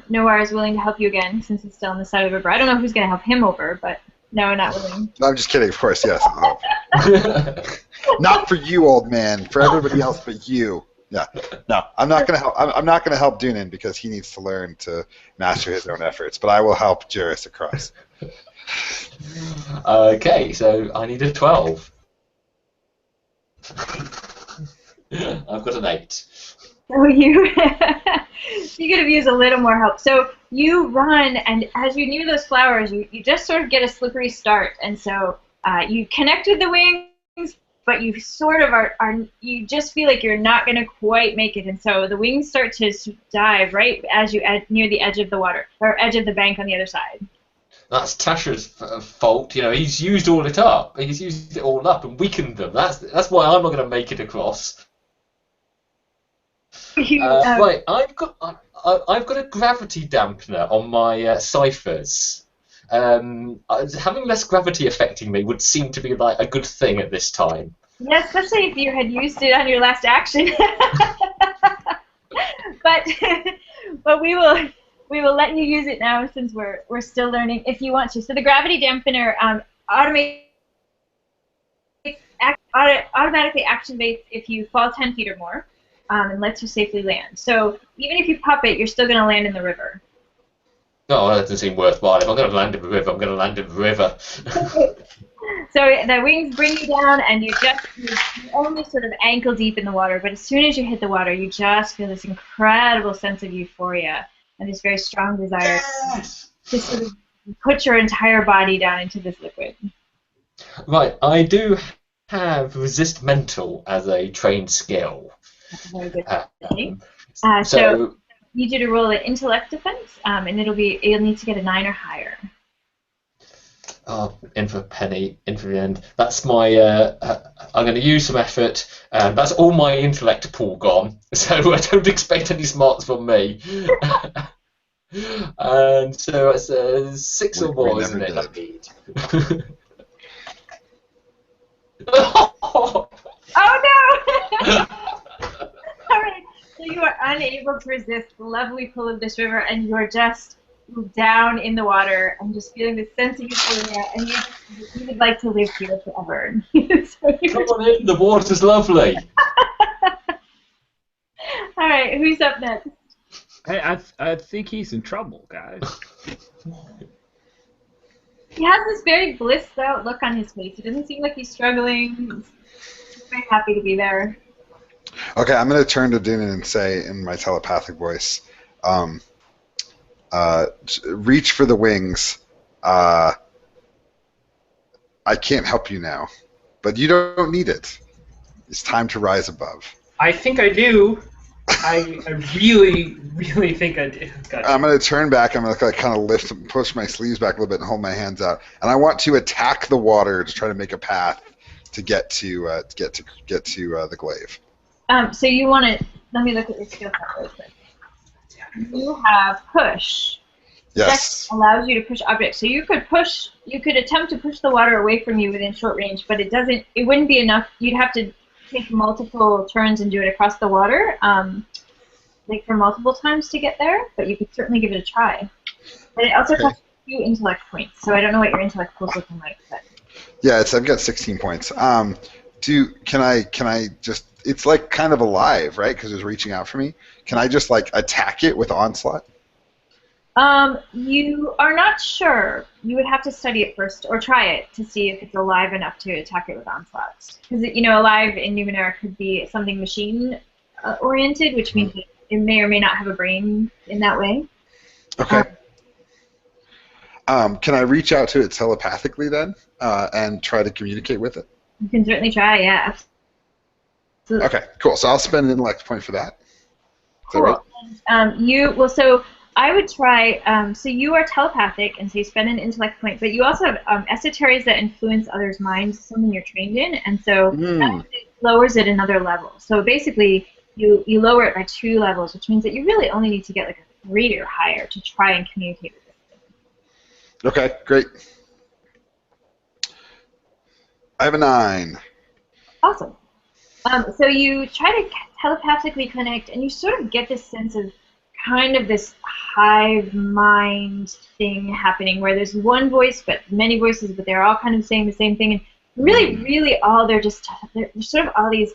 Noir is willing to help you again, since he's still on the side of the river. I don't know who's going to help him over, but no, not willing. No, I'm just kidding. Of course, yes. I'll help. Not for you, old man. For everybody else but you. Yeah. No, I'm not gonna help. I'm not gonna help Dunan because he needs to learn to master his own efforts. But I will help Jairus across. Okay, so I need a 12. I've got an 8. So you could have used a little more help. So you run, and as you near those flowers, you just sort of get a slippery start, and so you connect with the wings, but you sort of you just feel like you're not going to quite make it, and so the wings start to dive right as you near the edge of the water, or edge of the bank on the other side. That's Tasha's fault. You know, he's used all it up. He's used it all up and weakened them. That's why I'm not going to make it across. Right, I've got a gravity dampener on my ciphers. Having less gravity affecting me would seem to be like a good thing at this time. Yeah, especially if you had used it on your last action. but we will let you use it now since we're still learning if you want to. So the gravity dampener automatically activates if you fall 10 feet or more. And lets you safely land. So even if you pop it, you're still going to land in the river. Oh, that doesn't seem worthwhile. If I'm going to land in the river, I'm going to land in the river. So the wings bring you down, and you're only sort of ankle deep in the water. But as soon as you hit the water, you just feel this incredible sense of euphoria and this very strong desire to sort of put your entire body down into this liquid. Right, I do have resist mental as a trained skill. That's a very good thing. So I need you to roll an intellect defense, and you'll need to get a 9 or higher. Oh, in for a penny, in for the end. That's my. I'm going to use some effort. That's all my intellect pool gone, so I don't expect any smarts from me. And so it's 6 or more, isn't it? I need. Oh no! All right. So you are unable to resist the lovely pull of this river, and you're just down in the water and just feeling this sense of euphoria, and you would like to live here forever. So Come on in, the water's lovely. all right, who's up next? Hey, I think he's in trouble, guys. He has this very blissed out look on his face. He doesn't seem like he's struggling. He's very happy to be there. Okay, I'm going to turn to Dinan and say in my telepathic voice, reach for the wings. I can't help you now, but you don't need it. It's time to rise above. I think I do. I really, really think I do. Gotcha. I'm going to turn back. I'm going to kind of lift, push my sleeves back a little bit, and hold my hands out. And I want to attack the water to try to make a path to get to the glaive. So you want to? Let me look at your skill set real quick. You have push. Yes. That allows you to push objects. So you could push. You could attempt to push the water away from you within short range, but it doesn't. It wouldn't be enough. You'd have to take multiple turns and do it across the water, like for multiple times to get there. But you could certainly give it a try. But it also costs 2 intellect points. So I don't know what your intellect pool's looking like. But. Yeah, I've got 16 points. Can I just? It's like kind of alive, right? Because it's reaching out for me. Can I just like attack it with onslaught? You are not sure. You would have to study it first, or try it to see if it's alive enough to attack it with onslaught. Because alive in Numenera could be something machine oriented, which means it may or may not have a brain in that way. Okay. Can I reach out to it telepathically then, and try to communicate with it? You can certainly try. Yeah. Absolutely. Okay, cool. So I'll spend an intellect point for that. Is that Cool. right? So I would try. So you are telepathic, and so you spend an intellect point, but you also have esoteries that influence others' minds, something you're trained in, and so that lowers it another level. So basically, you lower it by 2 levels, which means that you really only need to get like a 3 or higher to try and communicate with it. Okay, great. I have a 9. Awesome. So you try to telepathically connect, and you sort of get this sense of kind of this hive mind thing happening where there's one voice but many voices, but they're all kind of saying the same thing. And really, really all they're sort of all these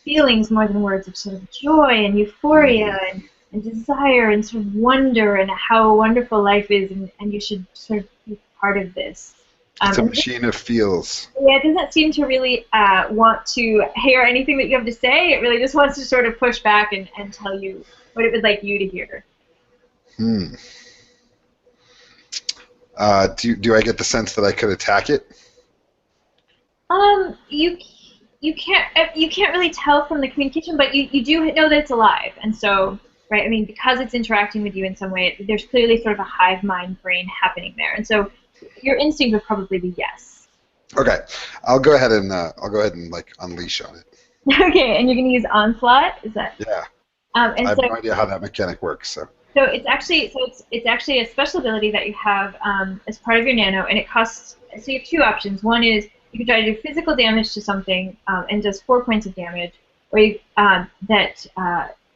feelings more than words of sort of joy and euphoria and desire and sort of wonder and how wonderful life is, and you should sort of be part of this. It's a machine of feels. Yeah, it doesn't seem to really want to hear anything that you have to say. It really just wants to sort of push back and tell you what it would like you to hear. Do I get the sense that I could attack it? You can't really tell from the communication, but you do know that it's alive, and so right. I mean, because it's interacting with you in some way, there's clearly sort of a hive mind brain happening there, and so your instinct would probably be yes. Okay, I'll go ahead and like unleash on it. Okay, and you're going to use onslaught. Is that? Yeah. And I have no idea how that mechanic works. So it's actually a special ability that you have as part of your nano, and it costs. So you have 2 options. One is you can try to do physical damage to something and does 4 points of damage, or that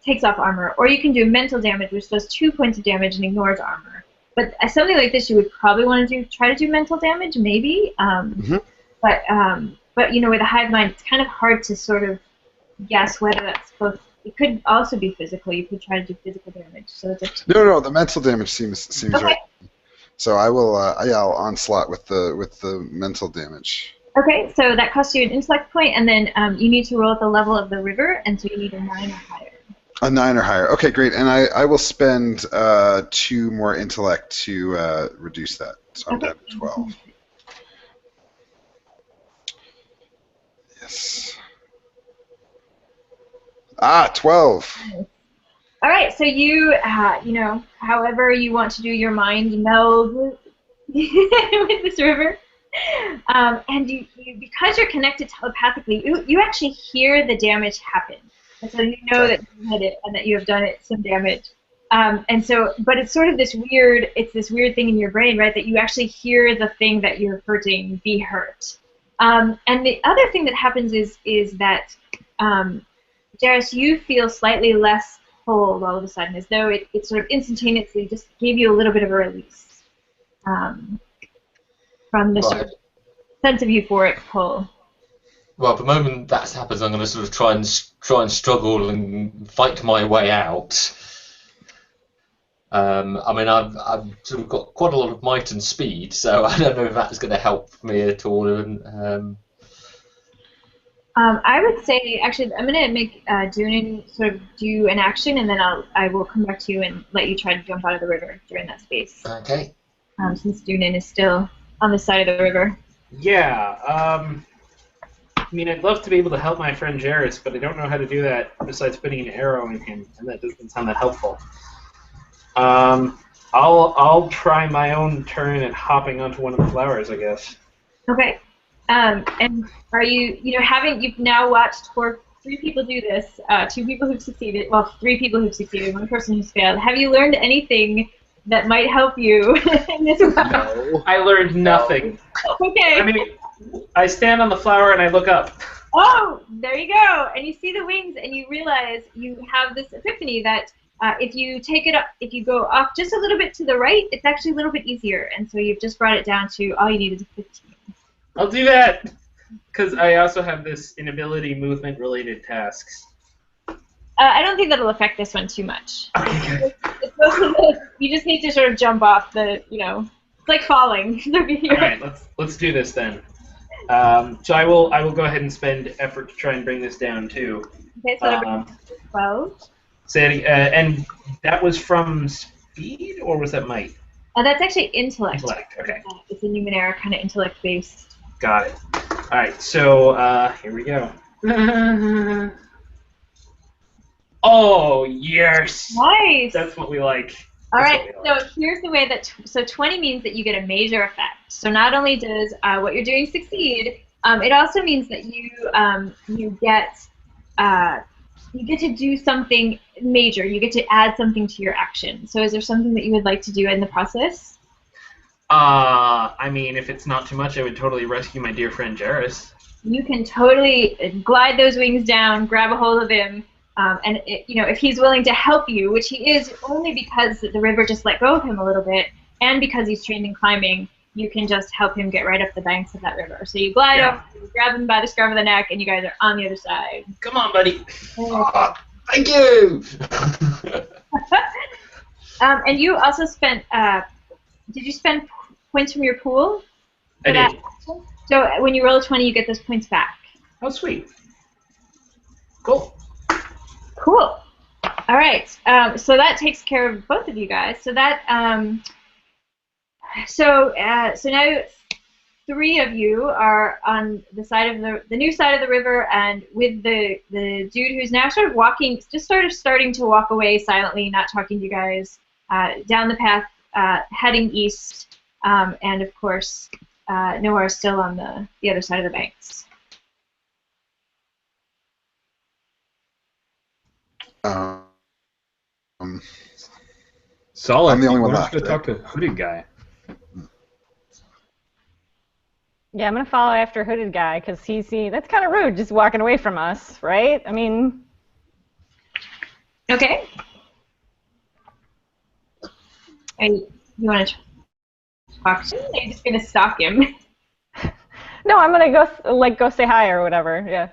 takes off armor, or you can do mental damage, which does 2 points of damage and ignores armor. But something like this, you would probably want to try to do mental damage, maybe. But with a hive mind, it's kind of hard to sort of guess whether that's both. It could also be physical. You could try to do physical damage. So it's no, the mental damage seems okay. right. So I will. I'll onslaught with the mental damage. Okay, so that costs you an intellect point, and then you need to roll at the level of the river, and so you need a 9 or higher. A 9 or higher. Okay, great. And I will spend 2 more intellect to reduce that. So I'm down to 12. Yes. 12. All right, so you, however you want to do your mind meld with this river, and you because you're connected telepathically, you actually hear the damage happen. And so you know that you hit it and that you have done it some damage. But it's sort of this weird thing in your brain, right, that you actually hear the thing that you're hurting be hurt. And the other thing that happens is that, Jairus, you feel slightly less pulled all of a sudden, as though it sort of instantaneously just gave you a little bit of a release from the sort of sense of euphoric pull. Well, the moment that happens, I'm going to sort of try and struggle and fight my way out. I mean, I've sort of got quite a lot of might and speed, so I don't know if that's going to help me at all. I would say, actually, I'm going to make Dunan sort of do an action, and then I will come back to you and let you try to jump out of the river during that space. Okay. Since Dunan is still on the side of the river. Yeah. I mean, I'd love to be able to help my friend Jairus, but I don't know how to do that besides putting an arrow in him, and that doesn't sound that helpful. I'll try my own turn at hopping onto one of the flowers, I guess. Okay. And are you've now watched three people do this, 2 people who've succeeded, well, 3 people who've succeeded, 1 person who's failed. Have you learned anything that might help you in this round? No, I learned nothing. Okay. I mean, I stand on the flower and I look up. Oh, there you go. And you see the wings, and you realize you have this epiphany that if you take it up, if you go off just a little bit to the right, it's actually a little bit easier. And so you've just brought it down to all you need is a 15. I'll do that, because I also have this inability movement-related tasks. I don't think that'll affect this one too much. Okay, good. You just need to sort of jump off the, it's like falling. All right, let's do this then. So I will go ahead and spend effort to try and bring this down too. Okay, so that'll be 12. And that was from speed, or was that might? That's actually intellect. Intellect, okay. It's a Numenera kind of intellect-based. Got it. All right, so here we go. Oh, yes! Nice! That's what we like. All right, so here's the way that, so 20 means that you get a major effect. So not only does what you're doing succeed, it also means that you get to do something major. You get to add something to your action. So is there something that you would like to do in the process? I mean, if it's not too much, I would totally rescue my dear friend Jairus. You can totally glide those wings down, grab a hold of him, and if he's willing to help you, which he is only because the river just let go of him a little bit, and because he's trained in climbing, you can just help him get right up the banks of that river. So you glide up, you grab him by the scruff of the neck, and you guys are on the other side. Come on, buddy. Oh, thank you! And you also spent, did you spend points from your pool? I did. So when you roll a 20, you get those points back. Oh, sweet. Cool. Cool. All right. So that takes care of both of you guys. So that so now 3 of you are on the side of the new side of the river, and with the dude who's now sort of walking, just sort of starting to walk away silently, not talking to you guys, down the path, heading east, and of course Noah is still on the other side of the banks. Solid. I'm the only one Why left. don't you go talk to Hooded Guy? Yeah, I'm gonna follow after Hooded Guy because that's kind of rude, just walking away from us, right? I mean. Okay. You want to talk to him? Or are you just gonna stalk him? No, I'm gonna go say hi or whatever. Yeah.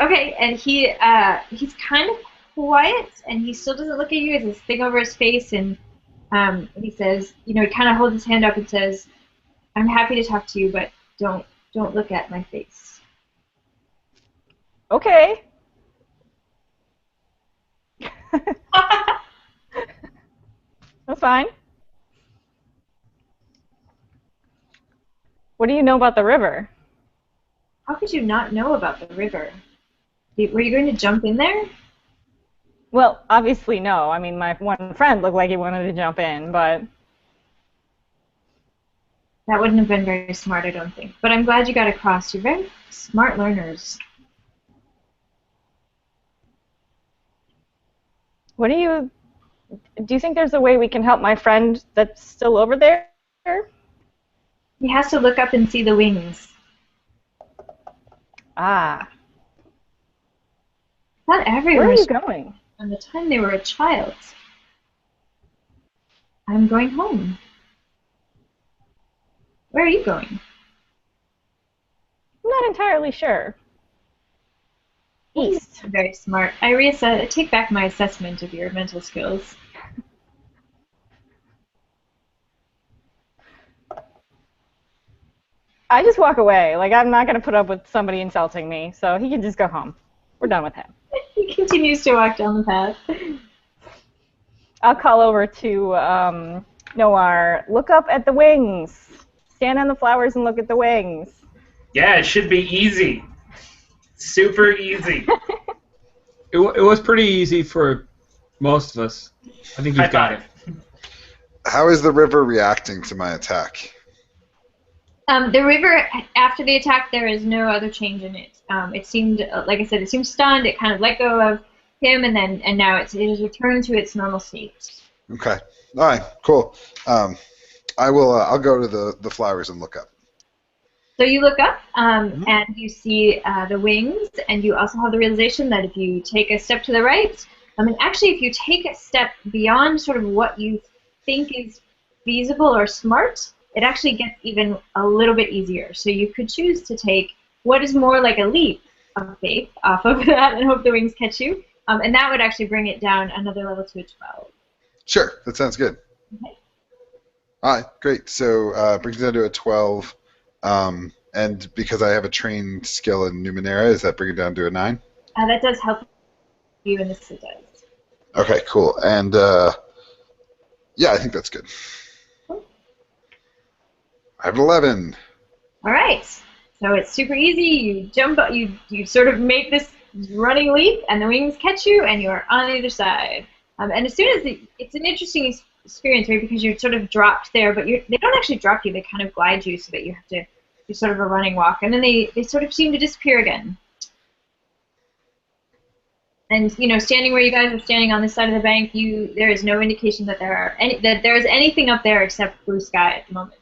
Okay, and he's kind of quiet, and he still doesn't look at you. He has this thing over his face, and he says, he kind of holds his hand up and says, "I'm happy to talk to you, but don't look at my face." Okay. That's fine. What do you know about the river? How could you not know about the river? Were you going to jump in there? Well, obviously no. I mean, my one friend looked like he wanted to jump in, but... That wouldn't have been very smart, I don't think. But I'm glad you got across. You're very smart learners. Do you think there's a way we can help my friend that's still over there? He has to look up and see the wings. Ah. Not Where everyone are you was going? from the time they were a child. I'm going home. Where are you going? I'm not entirely sure. East. Very smart. I take back my assessment of your mental skills. I just walk away. Like, I'm not going to put up with somebody insulting me, so he can just go home. We're done with him. He continues to walk down the path. I'll call over to Noir. Look up at the wings. Stand on the flowers and look at the wings. Yeah, it should be easy. Super easy. It was pretty easy for most of us. I think you've got it. How is the river reacting to my attack? The river, after the attack, there is no other change in it. It seemed, like I said, it seemed stunned. It kind of let go of him, and now it has returned to its normal state. Okay. All right. Cool. I'll go to the flowers and look up. So you look up, and you see the wings, and you also have the realization that if you take a step to the right, actually, if you take a step beyond sort of what you think is feasible or smart, it actually gets even a little bit easier. So you could choose to take what is more like a leap of faith off of that and hope the wings catch you, and that would actually bring it down another level to a 12. Sure, that sounds good. Okay. All right, great. So brings it down to a 12, and because I have a trained skill in Numenera, does that bring it down to a 9? That does help you in this, it does. Okay, cool. And yeah, I think that's good. I have an 11. All right. So it's super easy. You jump, you sort of make this running leap, and the wings catch you, and you're on the other side. And as soon as it's an interesting experience, right? Because you're sort of dropped there, but they don't actually drop you. They kind of glide you so that you have to do sort of a running walk, and then they sort of seem to disappear again. And standing where you guys are standing on this side of the bank, there is no indication that there is anything up there except blue sky at the moment.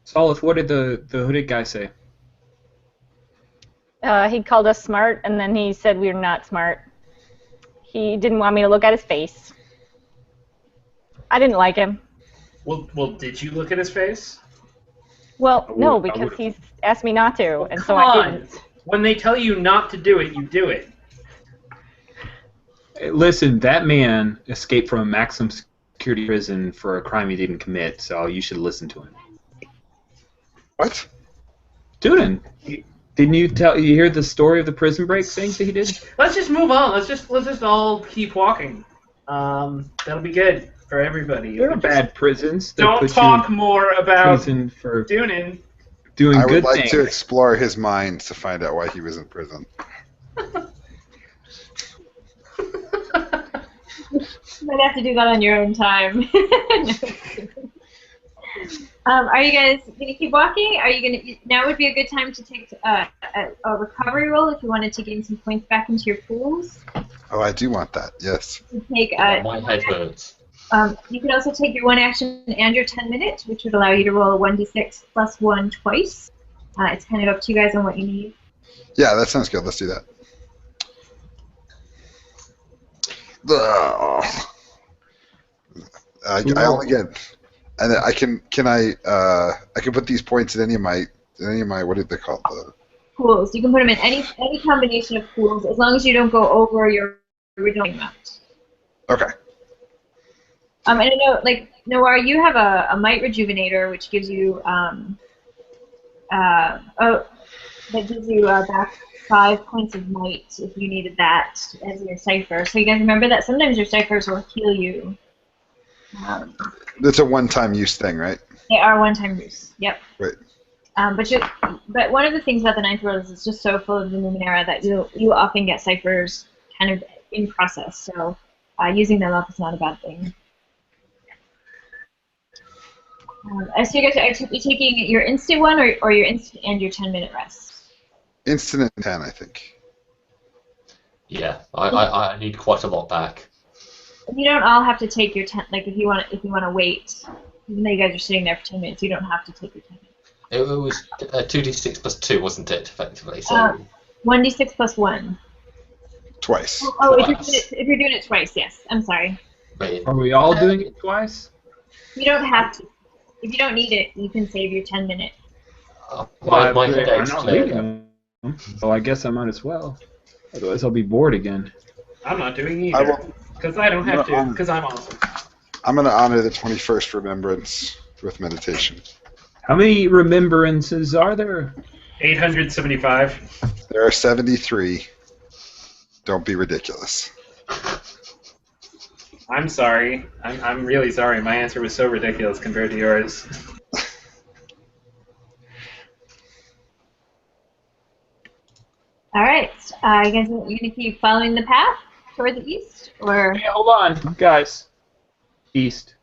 Solith, what did the hooded guy say? He called us smart, and then he said we were not smart. He didn't want me to look at his face. I didn't like him. Well, did you look at his face? Well, no, because he's asked me not to, and so I didn't. When they tell you not to do it, you do it. Listen, that man escaped from a maximum security prison for a crime he didn't commit, so you should listen to him. What? Didn't you hear the story of the prison break things that he did? Let's just move on. Let's just all keep walking. That'll be good for everybody. There are bad prisons. Don't talk more about prison for doing good things. I would like to explore his mind to find out why he was in prison. You might have to do that on your own time. Are you guys going to keep walking? Are you going to? Now would be a good time to take a recovery roll if you wanted to gain some points back into your pools. Oh, I do want that. Yes. My head hurts. You could also take your 1 action and your 10 minutes, which would allow you to roll a 1d6 plus 1 twice. It's kind of up to you guys on what you need. Yeah, that sounds good. Let's do that. I only get, and I can put these points in any of my what are they called? Pools. You can put them in any combination of pools as long as you don't go over your original amount. Okay. And I know, like Noir, you have a might rejuvenator, which gives you that gives you back 5 points of might if you needed that as your cipher. So you guys remember that sometimes your ciphers will heal you. It's a one-time use thing, right? They are one-time use. Yep. Right. But one of the things about the ninth world is it's just so full of the Numenera that you often get ciphers kind of in process. So using them up is not a bad thing. So you guys are taking your instant one or your instant and your 10-minute rest? Instant and 10, I think. Yeah, I need quite a lot back. You don't all have to take your 10. Like if you want to wait, even though you guys are sitting there for 10 minutes, you don't have to take your 10 minutes. It was 2d6 plus 2, wasn't it, effectively? So 1d6 plus 1. Twice. Oh, Twice. if you're doing it twice, yes. I'm sorry. Brilliant. Are we all doing it twice? You don't have to. If you don't need it, you can save your 10 minutes. My I'm headache's not cleared reading up. them, so I guess I might as well. Otherwise, I'll be bored again. I'm not doing I either. will. Because I don't have to, No, because I'm awesome. I'm going to honor the 21st remembrance with meditation. How many remembrances are there? 875. There are 73. Don't be ridiculous. I'm sorry. I'm really sorry. My answer was so ridiculous compared to yours. All right. You guys, you gonna keep following the path toward the east, or? Hey, hold on, guys. East.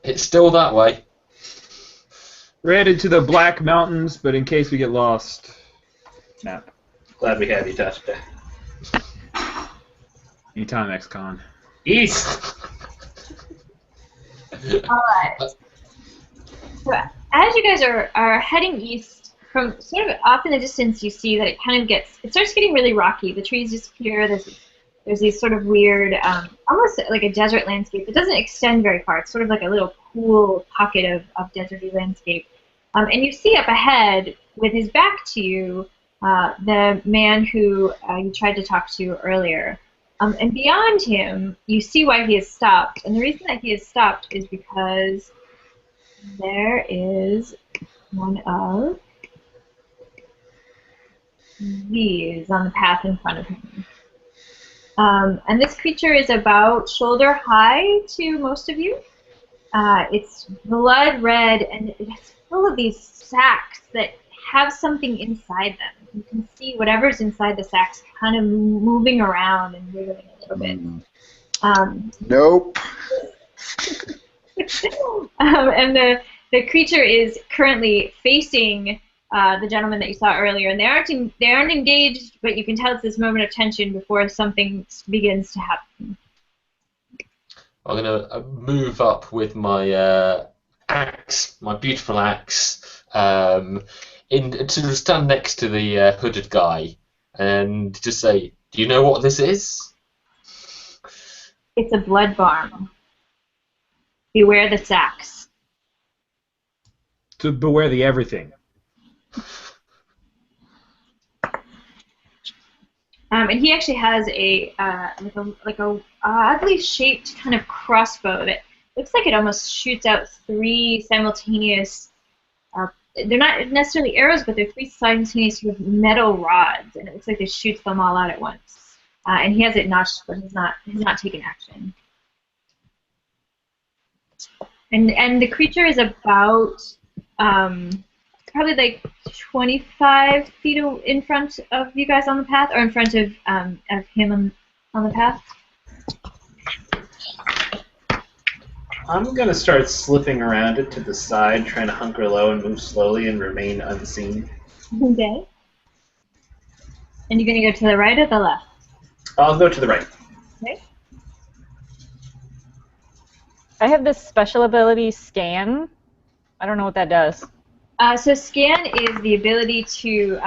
It's still that way. We're headed to the Black Mountains, but in case we get lost, map. Glad we have you, Tasha. Anytime, ex-con. East! All right. So as you guys are heading east, from sort of off in the distance, you see that it starts getting really rocky. The trees disappear. There's these sort of weird, almost like a desert landscape. It doesn't extend very far. It's sort of like a little cool pocket of deserty landscape. And you see up ahead, with his back to you, the man who you tried to talk to earlier. And beyond him, you see why he has stopped. And the reason that he has stopped is because there is one of these on the path in front of him. And this creature is about shoulder high to most of you. It's blood red, and it's full of these sacs that have something inside them. You can see whatever's inside the sacs kind of moving around and wiggling a little bit. Nope. And the creature is currently facing the gentleman that you saw earlier, and they aren't engaged, but you can tell it's this moment of tension before something begins to happen. I'm going to move up with my axe, my beautiful axe, to stand next to the hooded guy and just say, "Do you know what this is?" It's a blood barn. Beware the sacs. To beware the everything. And he actually has a oddly shaped kind of crossbow that looks like it almost shoots out three simultaneous. They're not necessarily arrows, but they're three simultaneous sort of metal rods, and it looks like it shoots them all out at once. And he has it notched, but he's not taking action. And the creature is about probably like 25 feet in front of you guys on the path, or in front of him on the path. I'm going to start slipping around it to the side, trying to hunker low and move slowly and remain unseen. Okay. And you're going to go to the right or the left? I'll go to the right. Okay. I have this special ability, Scan. I don't know what that does. So scan is the ability to,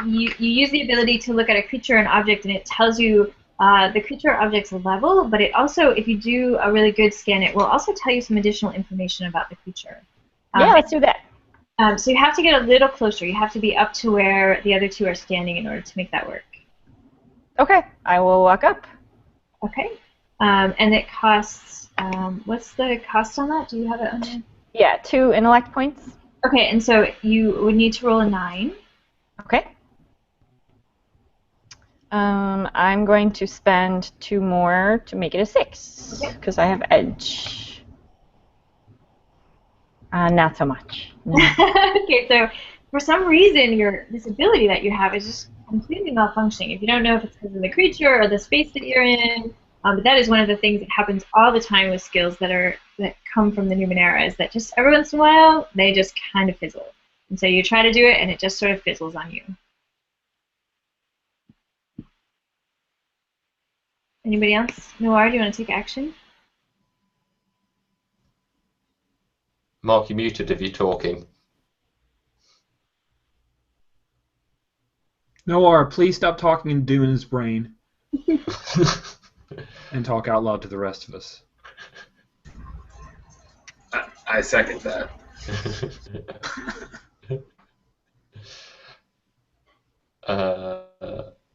you use the ability to look at a creature or an object, and it tells you the creature or object's level, but it also, if you do a really good scan, it will also tell you some additional information about the creature. Yeah, let's do that. So you have to get a little closer. You have to be up to where the other two are standing in order to make that work. Okay, I will walk up. Okay. And it costs, what's the cost on that? Do you have it on there? Yeah, 2 intellect points. Okay, and so you would need to roll a 9. Okay. I'm going to spend 2 more to make it a 6, because I have edge. Not so much. No. Okay, so for some reason, this ability that you have is just completely malfunctioning. If you don't know if it's because of the creature or the space that you're in, but that is one of the things that happens all the time with skills that come from the Numenera, is that just every once in a while, they just kind of fizzle. And so you try to do it, and it just sort of fizzles on you. Anybody else? Noir, do you want to take action? Mark, you muted if you're talking. Noir, please stop talking and doing his brain and talk out loud to the rest of us. I second that.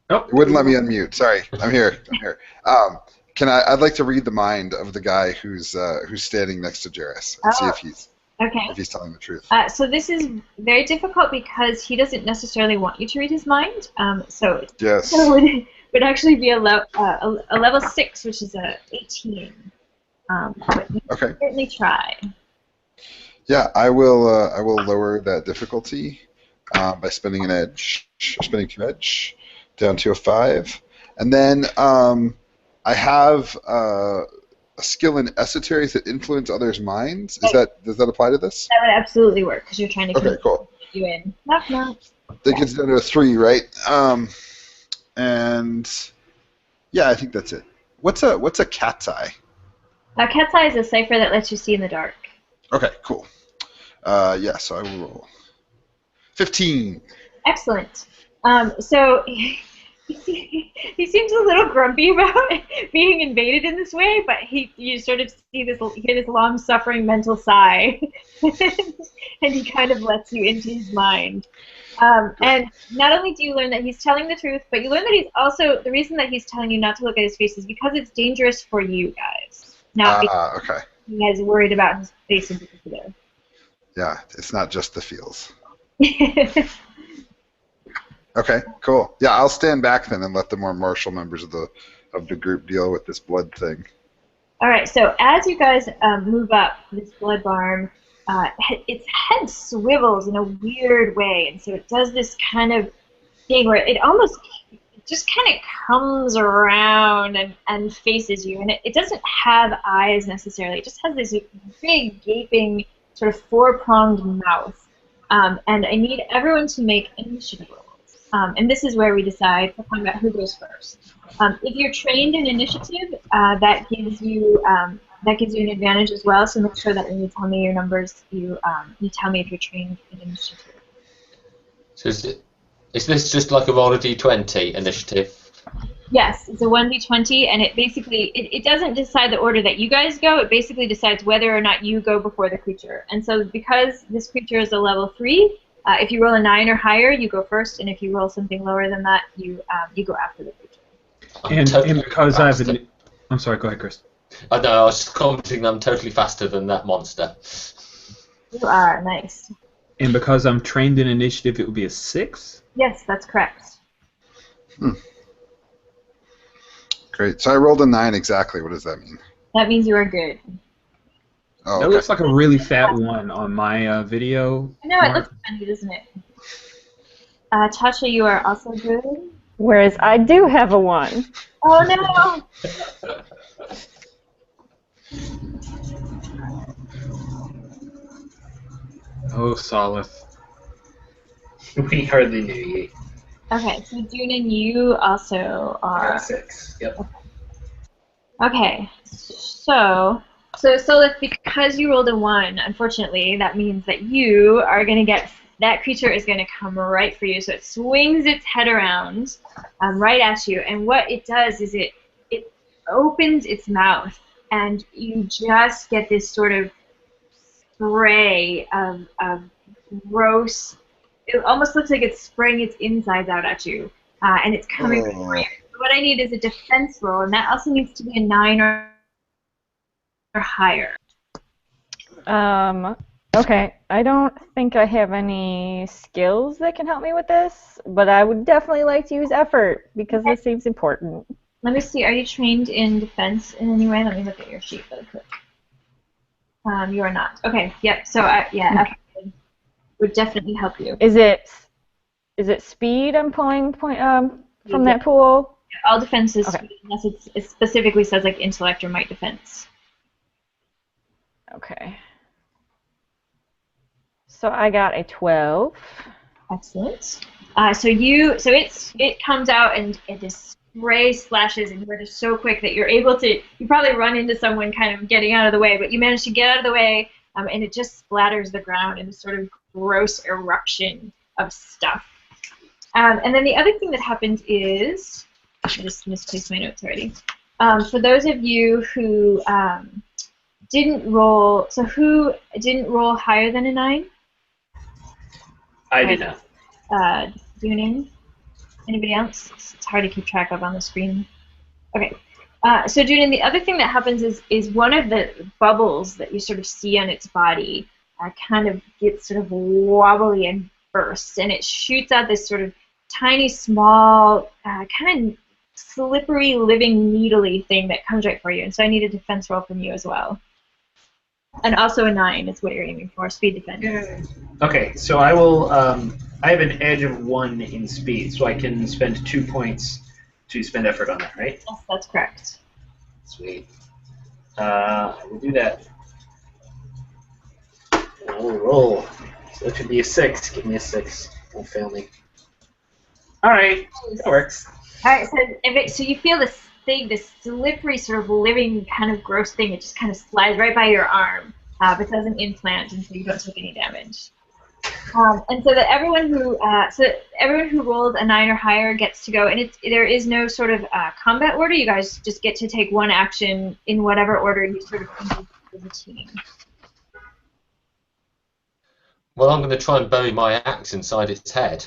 Nope. It wouldn't let me unmute. Sorry, I'm here. I'd like to read the mind of the guy who's standing next to Jairus and see if he's telling the truth. So this is very difficult because he doesn't necessarily want you to read his mind. So Yes. it would actually be a level 6, which is a 18. But you can certainly try. Yeah, I will lower that difficulty by spending an edge, spending 2 edge, down to a 5, and then I have a skill in esoterics that influence others' minds. Does that apply to this? That would absolutely work because you're trying to keep you in. Knock knock. That gets down to a 3, right? And yeah, I think that's it. What's a cat's eye? A cat's eye is a cipher that lets you see in the dark. Okay, cool. So I will roll 15. Excellent. So he seems a little grumpy about being invaded in this way, but you sort of hear this long-suffering mental sigh, and he kind of lets you into his mind. And not only do you learn that he's telling the truth, but you learn that he's also, the reason that he's telling you not to look at his face is because it's dangerous for you guys. Not because he is worried about his face in particular. Yeah, it's not just the feels. Okay, cool. Yeah, I'll stand back then and let the more martial members of the group deal with this blood thing. All right. So as you guys move up this blood barn, its head swivels in a weird way, and so it does this kind of thing where it just kind of comes around and faces you, and it doesn't have eyes necessarily. It just has this big gaping sort of 4-pronged mouth. And I need everyone to make initiative rolls. And this is where we decide to find out who goes first. If you're trained in initiative, that gives you an advantage as well. So make sure that when you tell me your numbers, you tell me if you're trained in initiative. So is this just like a roll of d20 initiative? Yes, it's a 1d20, and it basically it doesn't decide the order that you guys go. It basically decides whether or not you go before the creature. And so because this creature is a level 3, if you roll a 9 or higher, you go first, and if you roll something lower than that, you go after the creature. And because I have I'm sorry, go ahead, Chris. I was just commenting I'm totally faster than that monster. You are, nice. And because I'm trained in initiative, it would be a 6? Yes, that's correct. Great. So I rolled a 9 exactly. What does that mean? That means you are good. Oh, That looks like a really fat one on my video. I know, it looks funny, doesn't it? Tasha, you are also good. Whereas I do have a 1. Oh no! Oh, Solith. We hardly knew you. Okay, so Junin, you also are 6. Yep. Okay, so Solith, because you rolled a 1, unfortunately, that means that you are going to get, that creature is going to come right for you. So it swings its head around right at you, and what it does is it opens its mouth, and you just get this sort of spray of gross, it almost looks like it's spraying its insides out at you, and it's coming for you. What I need is a defense roll, and that also needs to be a 9 or higher. Okay, I don't think I have any skills that can help me with this, but I would definitely like to use effort because this seems important. Let me see, are you trained in defense in any way? Let me look at your sheet really quick. You are not. Okay, yep, so effort would definitely help you. Is it speed I'm pulling from that pool? All defense is speed, unless it specifically says like intellect or might defense. Okay. So I got a 12. Excellent. So it comes out and this spray splashes, and you're just so quick that you're able to, you probably run into someone kind of getting out of the way, but you manage to get out of the way, and it just splatters the ground in this sort of gross eruption of stuff. And then the other thing that happens is, I just misplaced my notes already. For those of you who didn't roll, so who didn't roll higher than a 9? I did not. Dunin? Anybody else? It's hard to keep track of on the screen. Okay. So Dunin, the other thing that happens is one of the bubbles that you sort of see on its body kind of gets sort of wobbly and bursts, and it shoots out this sort of tiny, small, kind of slippery, living, needly thing that comes right for you. And so I need a defense roll from you as well. And also a 9 is what you're aiming for, speed defense. Yeah. Okay, so I will. I have an edge of 1 in speed, so I can spend 2 points to spend effort on that, right? Yes, that's correct. Sweet. I will do that. And I will roll. So that should be a 6. Give me a 6. Don't fail me. All right, that works. All right, so you feel this thing, this slippery sort of living kind of gross thing. It just kind of slides right by your arm, but doesn't implant, and so you don't take any damage. And so that everyone who rolls a 9 or higher gets to go, and there is no sort of combat order. You guys just get to take one action in whatever order you sort of think as a team. Well, I'm going to try and bury my axe inside its head.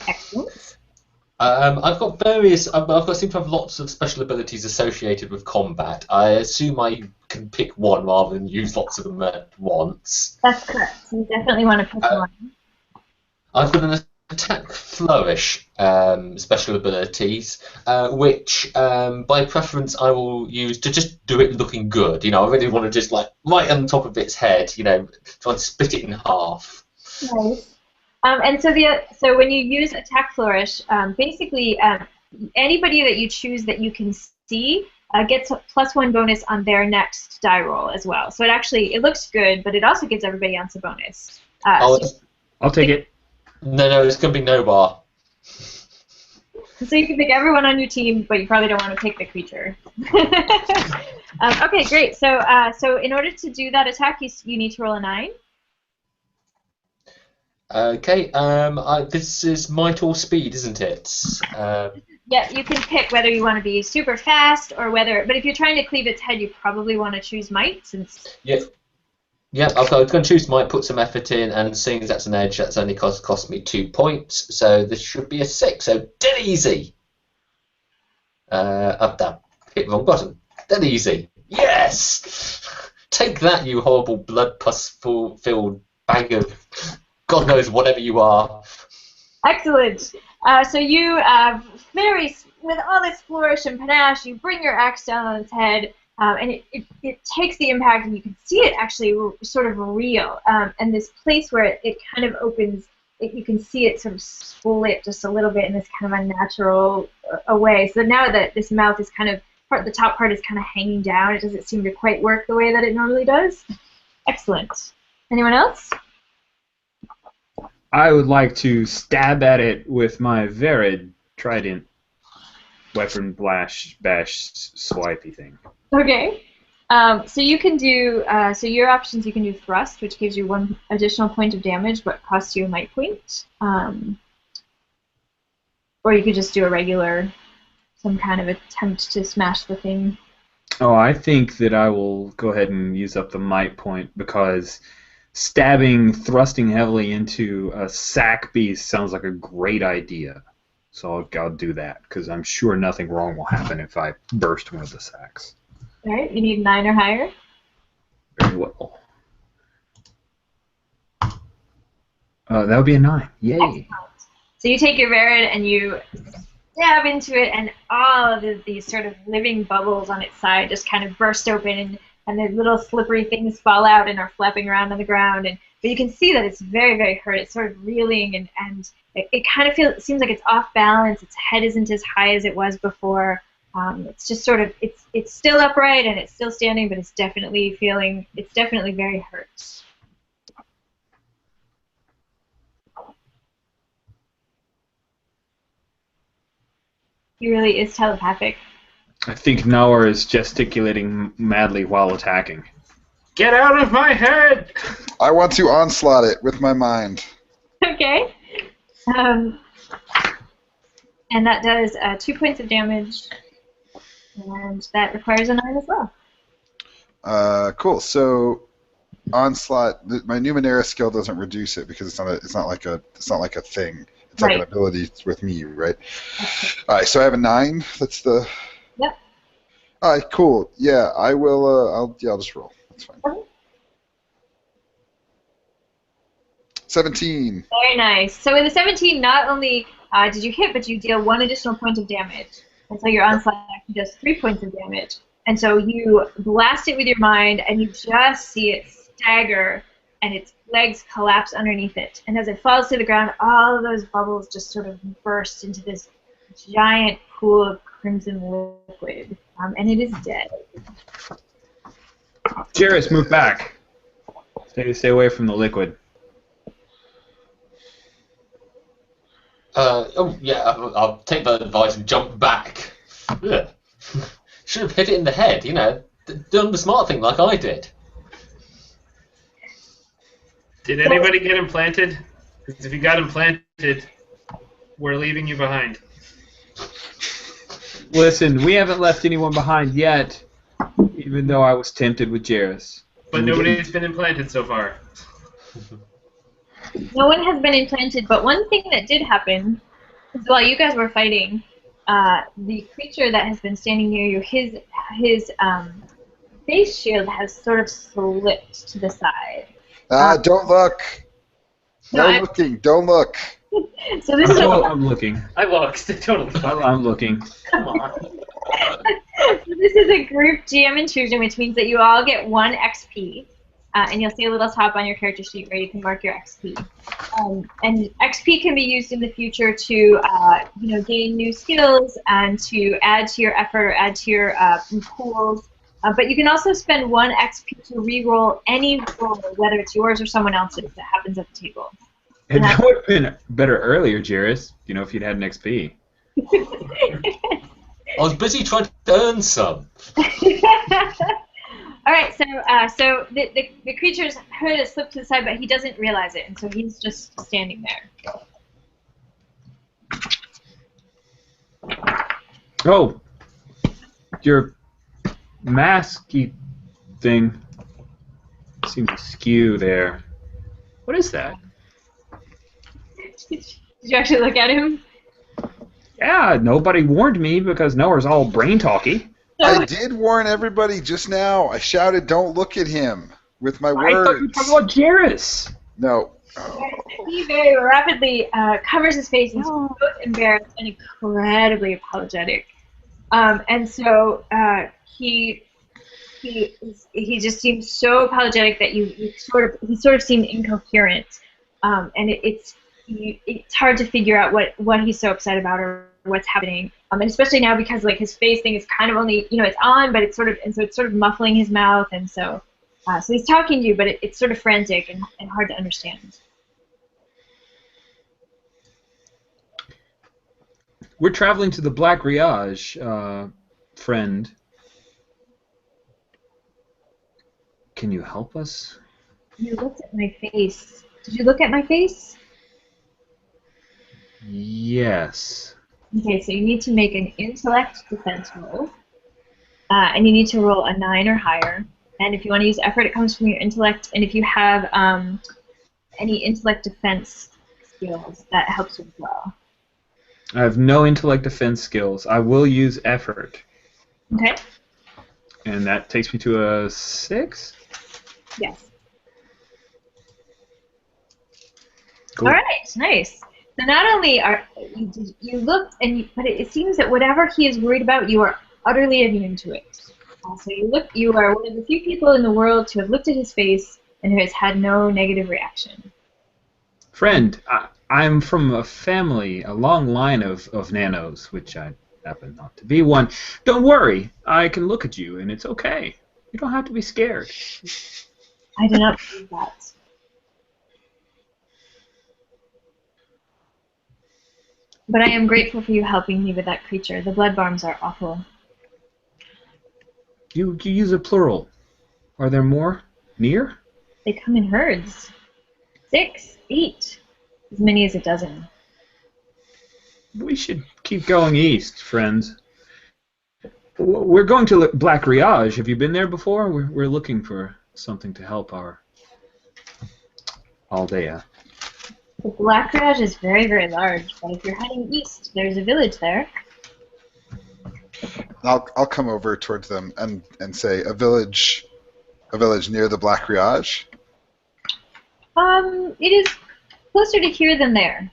Excellent. I've got various. I seem to have lots of special abilities associated with combat. I assume I can pick one rather than use lots of them at once. That's correct. You definitely want to pick one. I've got an attack flourish special abilities, which by preference I will use to just do it looking good. You know, I really want to just like right on top of its head. You know, try and split it in half. Nice. And so when you use attack flourish, basically anybody that you choose that you can see gets a +1 bonus on their next die roll as well. So it looks good, but it also gives everybody else a bonus. I'll take it. No, it's going to be no bar. So you can pick everyone on your team, but you probably don't want to pick the creature. Okay, great. So in order to do that attack, you need to roll a 9. Okay, this is might or speed, isn't it? Yeah, you can pick whether you want to be super fast or whether. But if you're trying to cleave its head, you probably want to choose might, since. Yeah. I'm going to choose might, put some effort in, and seeing as that's an edge, that's only cost me 2 points. So this should be a 6. So dead easy. Up, down, hit the wrong button. Dead easy. Yes. Take that, you horrible blood pus-filled bag of. God knows whatever you are. Excellent. So you, with all this flourish and panache, you bring your axe down on its head, and it takes the impact, and you can see it actually sort of reel. And this place where it kind of opens, you can see it sort of split just a little bit in this kind of unnatural way. So now that this mouth is kind of, the top part is kind of hanging down, it doesn't seem to quite work the way that it normally does. Excellent. Anyone else? I would like to stab at it with my very trident weapon bash swipey thing. Okay. So you can do, so your options, you can do thrust, which gives you 1 additional point of damage, but costs you a might point. Or you could just do a regular, some kind of attempt to smash the thing. Oh, I think that I will go ahead and use up the might point, because thrusting heavily into a sack beast sounds like a great idea. So I'll do that, because I'm sure nothing wrong will happen if I burst one of the sacks. All right, you need 9 or higher. Very well. That would be a 9. Yay. Excellent. So you take your Verid and you stab into it, and all of these sort of living bubbles on its side just kind of burst open, and the little slippery things fall out and are flapping around on the ground. But you can see that it's very, very hurt. It's sort of reeling, and it kind of seems like it's off balance. Its head isn't as high as it was before. It's just sort of, it's still upright and it's still standing, but it's definitely very hurt. He really is telepathic. I think Naur is gesticulating madly while attacking. Get out of my head! I want to onslaught it with my mind. Okay. And that does 2 points of damage, and that requires a 9 as well. Cool. So onslaught. My Numenera skill doesn't reduce it because it's not like a thing. It's like an ability with me, right? All right. So I have a 9. That's the. Yep. All right. Cool. Yeah. I will. I'll just roll. That's fine. Okay. 17. Very nice. So in the 17, not only did you hit, but you deal 1 additional point of damage. And so your onslaught actually does 3 points of damage. And so you blast it with your mind, and you just see it stagger, and its legs collapse underneath it. And as it falls to the ground, all of those bubbles just sort of burst into this giant pool of crimson liquid. And it is dead. Jairus, move back. Stay away from the liquid. I'll take the advice and jump back. Ugh. Should have hit it in the head, done the smart thing like I did. Did anybody get implanted? Because if you got implanted, we're leaving you behind. Listen, we haven't left anyone behind yet, even though I was tempted with Jairus. But nobody's been implanted so far. No one has been implanted, but one thing that did happen is while you guys were fighting, the creature that has been standing near you, his face shield has sort of slipped to the side. Don't look. No looking. Don't look. So this is I'm looking. I looked. Totally. I'm looking. Come on. So this is a group GM intrusion, which means that you all get 1 XP. And you'll see a little top on your character sheet where you can mark your XP. And XP can be used in the future to, gain new skills and to add to your effort or add to your pools. But you can also spend 1 XP to re-roll any roll, whether it's yours or someone else's, that happens at the table. It would have been better earlier, Jairus, if you'd had an XP. I was busy trying to earn some. All right, so the creature's hood has slipped to the side, but he doesn't realize it, and so he's just standing there. Oh, your masky thing seems askew there. What is that? Did you actually look at him? Yeah, nobody warned me because Noah's all brain talky. I did warn everybody just now. I shouted, "Don't look at him," with my words. I thought you were talking about Jairus. No. He very rapidly covers his face and is both embarrassed and incredibly apologetic. And so he just seems so apologetic that he sort of seemed incoherent, and it's hard to figure out what he's so upset about or what's happening. And especially now because his face thing is kind of only it's on, but it's sort of muffling his mouth, and so he's talking to you, but it's sort of frantic and hard to understand. We're traveling to the Black Riage, friend. Can you help us? You looked at my face. Did you look at my face? Yes. Okay, so you need to make an intellect defense roll, and you need to roll a 9 or higher. And if you want to use effort, it comes from your intellect. And if you have any intellect defense skills, that helps you as well. I have no intellect defense skills. I will use effort. Okay. And that takes me to a 6? Yes. Cool. All right, nice. So not only are you looked, but it seems that whatever he is worried about, you are utterly immune to it. So you are one of the few people in the world to have looked at his face and who has had no negative reaction. Friend, I'm from a long line of nanos, which I happen not to be one. Don't worry, I can look at you, and it's okay. You don't have to be scared. I do not believe that. But I am grateful for you helping me with that creature. The blood bombs are awful. You use a plural. Are there more near? They come in herds. 6, 8, as many as a dozen. we should keep going east, friends. We're going to Black Riage. Have you been there before? We're looking for something to help our Aldea. The Black Riage is very, very large, but if you're heading east, there's a village there. I'll come over towards them and say a village near the Black Riage. It is closer to here than there.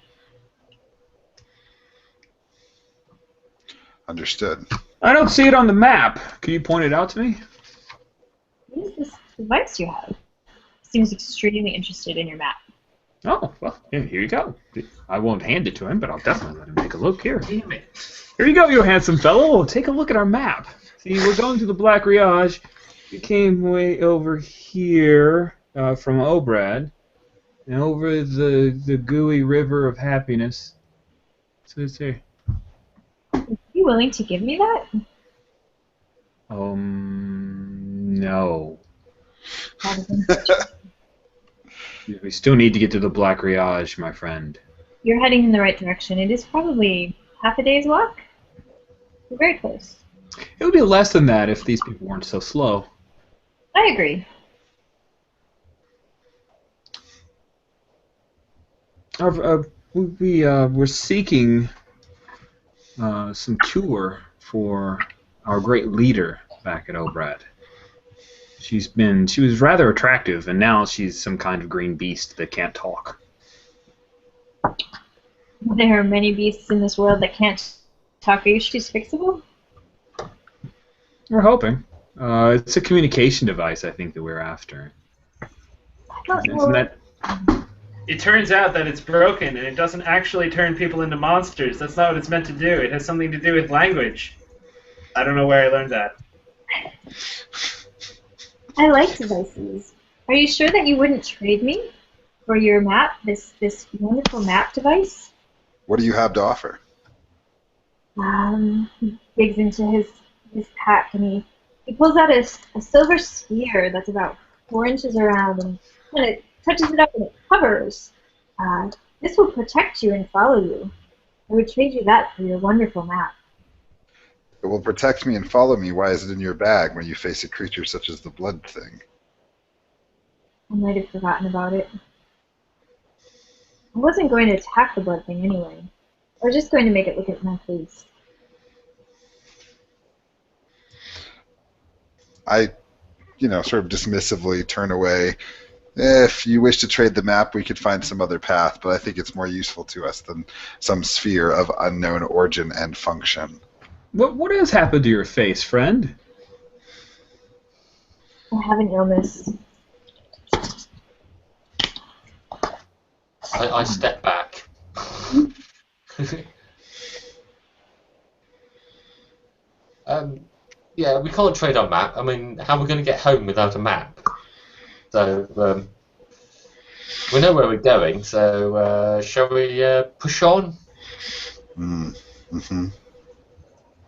Understood. I don't see it on the map. Can you point it out to me? What is this device you have? Seems extremely interested in your map. Oh, well, yeah, here you go. I won't hand it to him, but I'll definitely let him take a look here. Damn it. Here you go, you handsome fellow. Take a look at our map. See, we're going to the Black Riage. We came way over here from Obrad, and over the gooey river of happiness. So it's here. Are you willing to give me that? No. We still need to get to the Black Riage, my friend. You're heading in the right direction. It is probably half a day's walk. You're very close. It would be less than that if these people weren't so slow. I agree. We're seeking some cure for our great leader back at Obrad. She was rather attractive, and now she's some kind of green beast that can't talk. There are many beasts in this world that can't talk. Are you she's fixable? We're hoping. It's a communication device, I think, that we're after. Isn't that? It turns out that it's broken, and it doesn't actually turn people into monsters. That's not what it's meant to do. It has something to do with language. I don't know where I learned that. I like devices. Are you sure that you wouldn't trade me for your map, this wonderful map device? What do you have to offer? He digs into his pack and he pulls out a silver sphere that's about 4 inches around, and when it touches it up and it hovers, this will protect you and follow you. I would trade you that for your wonderful map. It will protect me and follow me. Why is it in your bag when you face a creature such as the blood thing? I might have forgotten about it. I wasn't going to attack the blood thing anyway. I was just going to make it look at my face. I, sort of dismissively turn away. If you wish to trade the map, we could find some other path, but I think it's more useful to us than some sphere of unknown origin and function. What has happened to your face, friend? I have an illness. I step back. Yeah, we can't trade our map. I mean, how are we going to get home without a map? So, we know where we're going, so shall we push on? Mm-hmm.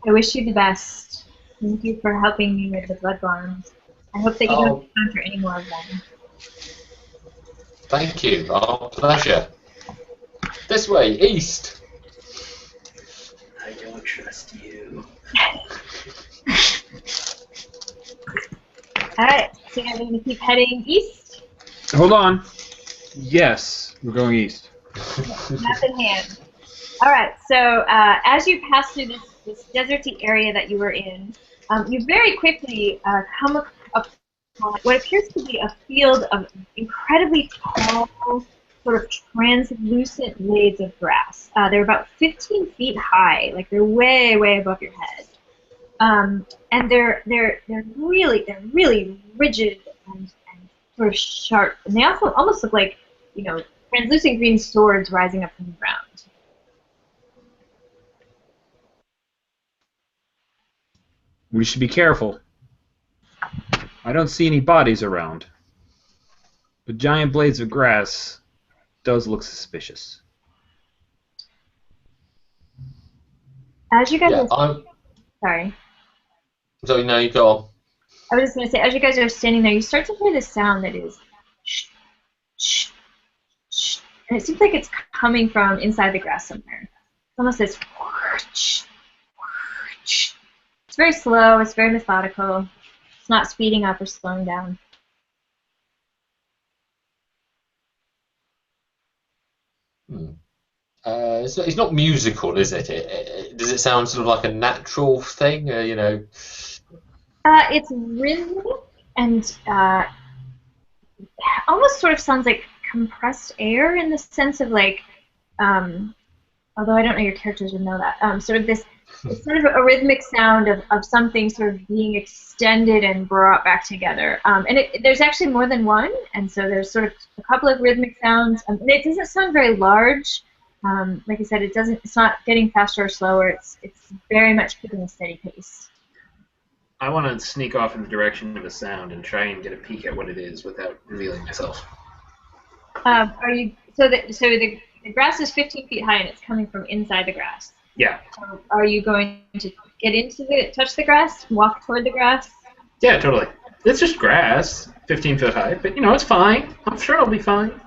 I wish you the best. Thank you for helping me with the blood bombs. I hope that you don't encounter any more of them. Thank you. Our pleasure. This way, east. I don't trust you. Alright, so you're going to keep heading east? Hold on. Yes, we're going east. Map in hand. Alright, so as you pass through this deserty area that you were in, you very quickly come upon what appears to be a field of incredibly tall, sort of translucent blades of grass. They're about 15 feet high, like they're way, way above your head. And they're really rigid and sort of sharp, and they also almost look like, translucent green swords rising up from the ground. We should be careful. I don't see any bodies around, but giant blades of grass does look suspicious. As you guys Yeah, are... Sorry. So now you go on. I was just going to say, as you guys are standing there, you start to hear this sound that is shh, shh, shh, and it seems like it's coming from inside the grass somewhere. almost this whoosh, whoosh. It's very slow, it's very methodical. It's not speeding up or slowing down. It's not musical, is it? Does it sound sort of like a natural thing? You know. It's rhythmic and almost sort of sounds like compressed air in the sense of like, although I don't know your characters would know that, sort of this, it's sort of a rhythmic sound of something sort of being extended and brought back together. And there's actually more than one, and so there's sort of a couple of rhythmic sounds. And it doesn't sound very large. Like I said, it's not getting faster or slower. It's very much keeping a steady pace. I want to sneak off in the direction of the sound and try and get a peek at what it is without revealing myself. Are you so the grass is 15 feet high and it's coming from inside the grass? Yeah. So are you going to get into touch the grass, walk toward the grass? Yeah, totally. It's just grass, 15 foot high, but it's fine. I'm sure it'll be fine.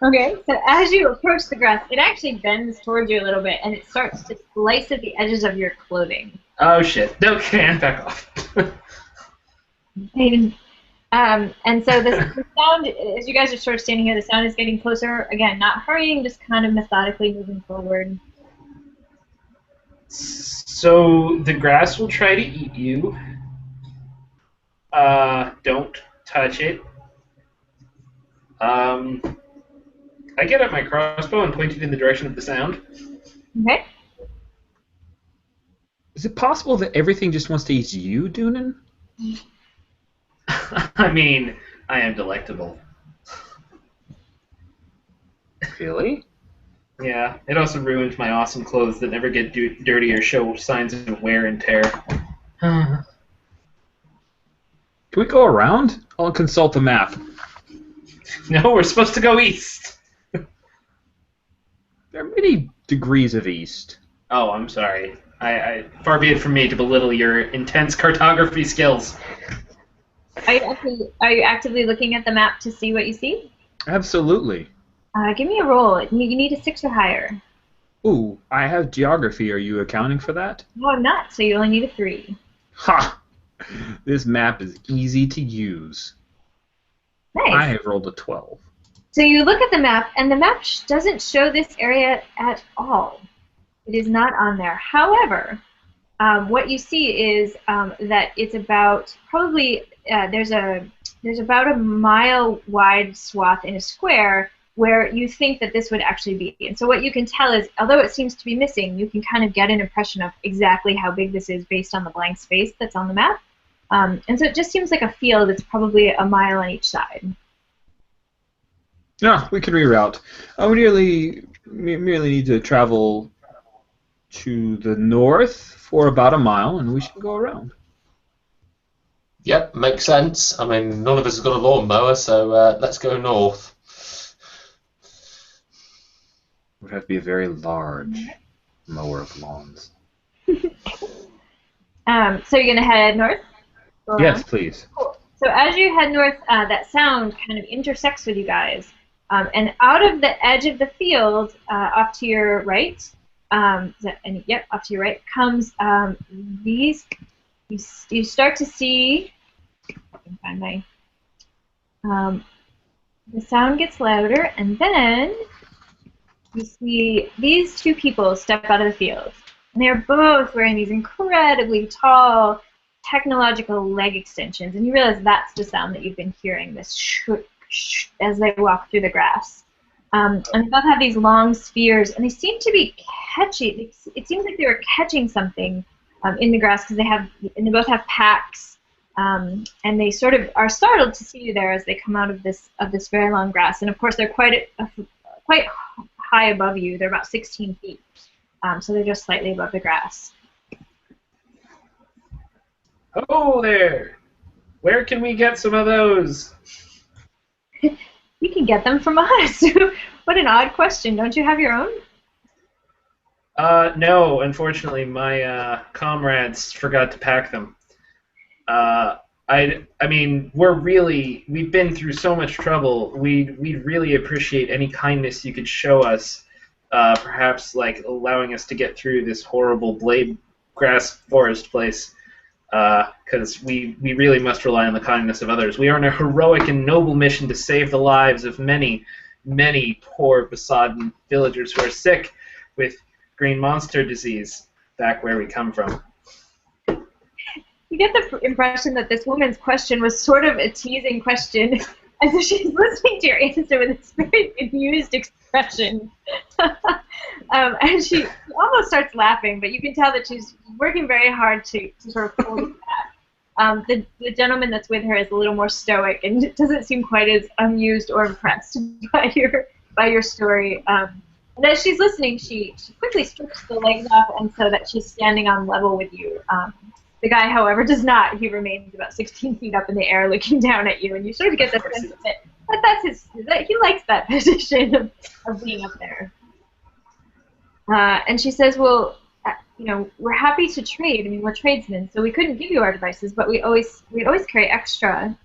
Okay, so as you approach the grass, it actually bends towards you a little bit, and it starts to slice at the edges of your clothing. Oh shit! Okay, back off. And so the sound, as you guys are sort of standing here, the sound is getting closer. Again, not hurrying, just kind of methodically moving forward. So the grass will try to eat you. Don't touch it. I get out my crossbow and point it in the direction of the sound. Okay. Is it possible that everything just wants to eat you, Doonan? I mean, I am delectable. Really? Yeah, it also ruined my awesome clothes that never get dirty or show signs of wear and tear. Can we go around? I'll consult the map. No, we're supposed to go east. There are many degrees of east. Oh, I'm sorry. Far be it from me to belittle your intense cartography skills. Are you actively looking at the map to see what you see? Absolutely. Give me a roll. You need a 6 or higher. Ooh, I have geography. Are you accounting for that? No, I'm not, so you only need a 3. Ha! This map is easy to use. Nice. I have rolled a 12. So you look at the map, and the map doesn't show this area at all. It is not on there. However, what you see is that it's about probably there's about a mile wide swath in a square where you think that this would actually be. And so what you can tell is, although it seems to be missing, you can kind of get an impression of exactly how big this is based on the blank space that's on the map. And so it just seems like a field. It's probably a mile on each side. No, we can reroute. We merely need to travel to the north for about a mile, and we should go around. Yep, makes sense. I mean, none of us have got a lawnmower, so let's go north. It would have to be a very large mower of lawns. So you're going to head north? Yes, please. Cool. So as you head north, that sound kind of intersects with you guys. And out of the edge of the field, off to your right, off to your right, comes these. You start to see. I can find my. The sound gets louder, and then you see these two people step out of the field, and they're both wearing these incredibly tall technological leg extensions, and you realize that's the sound that you've been hearing. This as they walk through the grass. And they both have these long spears, and they seem to be catching. It seems like they were catching something in the grass because they both have packs, and they sort of are startled to see you there as they come out of this very long grass. And of course, they're quite high above you. They're about 16 feet, so they're just slightly above the grass. Oh there! Where can we get some of those? You can get them from us. What an odd question. Don't you have your own? No, unfortunately, my comrades forgot to pack them. I mean, we've been through so much trouble. We'd really appreciate any kindness you could show us perhaps like allowing us to get through this horrible blade grass forest place, because we really must rely on the kindness of others. We are on a heroic and noble mission to save the lives of many, many poor besodden villagers who are sick with green monster disease back where we come from. You get the impression that this woman's question was sort of a teasing question, and so she's listening to your answer with this very amused expression. And she almost starts laughing, but you can tell that she's working very hard to sort of hold it back. The gentleman that's with her is a little more stoic and doesn't seem quite as amused or impressed by your story. And as she's listening, she quickly strips the legs off, and so that she's standing on level with you. The guy, however, does not. He remains about 16 feet up in the air, looking down at you, and you sort of get the sense that he likes that position of being up there. And she says, "Well, we're happy to trade. I mean, we're tradesmen, so we couldn't give you our devices, but we always carry extra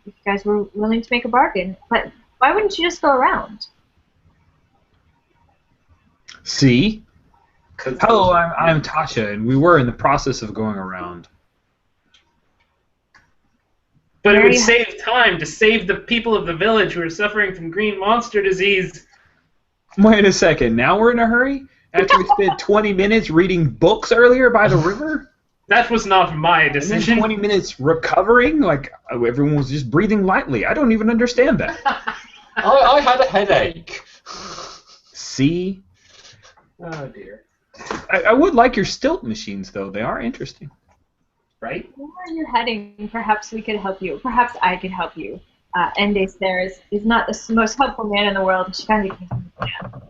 if you guys were willing to make a bargain. But why wouldn't you just go around?" See? Hello, I'm Tasha, and we were in the process of going around. But it would save time to save the people of the village who are suffering from green monster disease. Wait a second, now we're in a hurry? After we spent 20 minutes reading books earlier by the river? That was not my And decision. then 20 minutes recovering? Like, everyone was just breathing lightly. I don't even understand that. I had a headache. See? Oh, dear. I would like your stilt machines, though. They are interesting. Right? Where are you heading? Perhaps we could help you. Perhaps I could help you. Ennies there is not the most helpful man in the world. She kind of gives me a plan.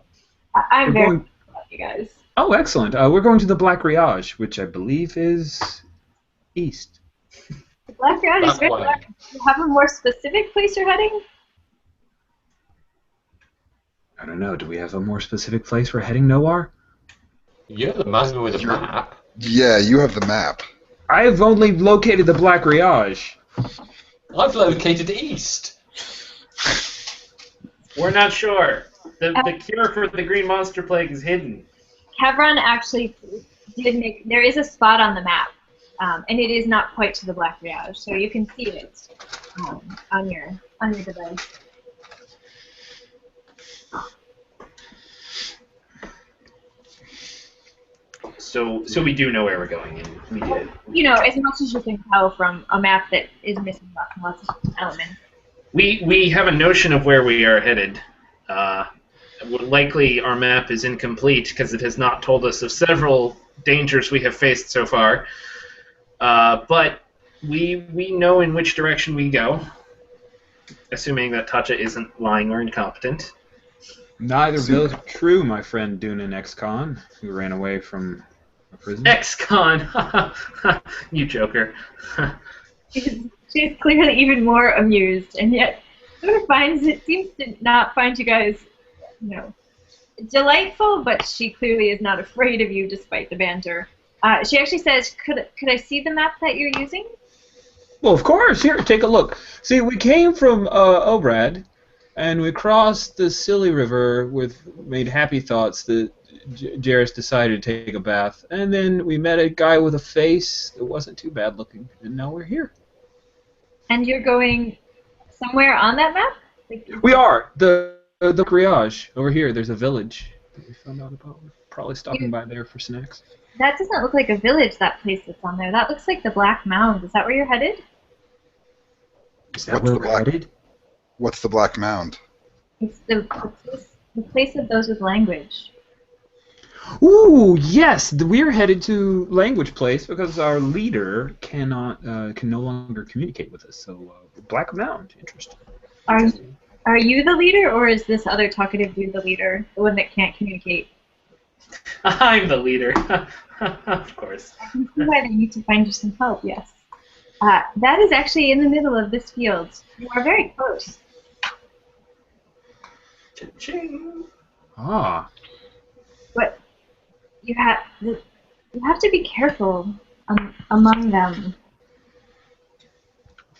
I'm very happy about you guys. Oh, excellent. We're going to the Black Riage, which I believe is east. The Black Riage is very black. Do you have a more specific place you're heading? I don't know. Do we have a more specific place we're heading, Noir? You're the man with a map. Yeah, you have the map. I've only located the Black Riage. I've located east. We're not sure. The cure for the green monster plague is hidden. Kevron actually did make. There is a spot on the map, and it is not quite to the Black Riage, so you can see it on your device. So we do know where we're going, and we did. As much as you can tell from a map that is missing lots of elements. We have a notion of where we are headed. Likely our map is incomplete because it has not told us of several dangers we have faced so far. But we know in which direction we go, assuming that Tatcha isn't lying or incompetent. Neither of those are true, my friend Dunan ex-con, who ran away from a prison. Ex-con! You joker. She's clearly even more amused, and yet sort of seems to not find you guys, delightful, but she clearly is not afraid of you despite the banter. She actually says, could I see the map that you're using? Well, of course. Here, take a look. See, we came from Obrad, and we crossed the Silly River with made happy thoughts that Jairus decided to take a bath, and then we met a guy with a face that wasn't too bad looking, and now we're here. And you're going somewhere on that map? We are. The Griage over here. There's a village that we found out about. We're probably stopping by there for snacks. That doesn't look like a village, that place that's on there. That looks like the Black Mound. Is that where you're headed? Is that where we're headed? What's the Black Mound? It's the place of those with language. Ooh, yes! We're headed to Language Place because our leader can no longer communicate with us. So, Black Mound, interesting. Are you the leader, or is this other talkative dude the leader, the one that can't communicate? I'm the leader. Of course. I can see why they need to find you some help, yes. That is actually in the middle of this field. You are very close. Cha-ching. Ah. But you have to be careful among them.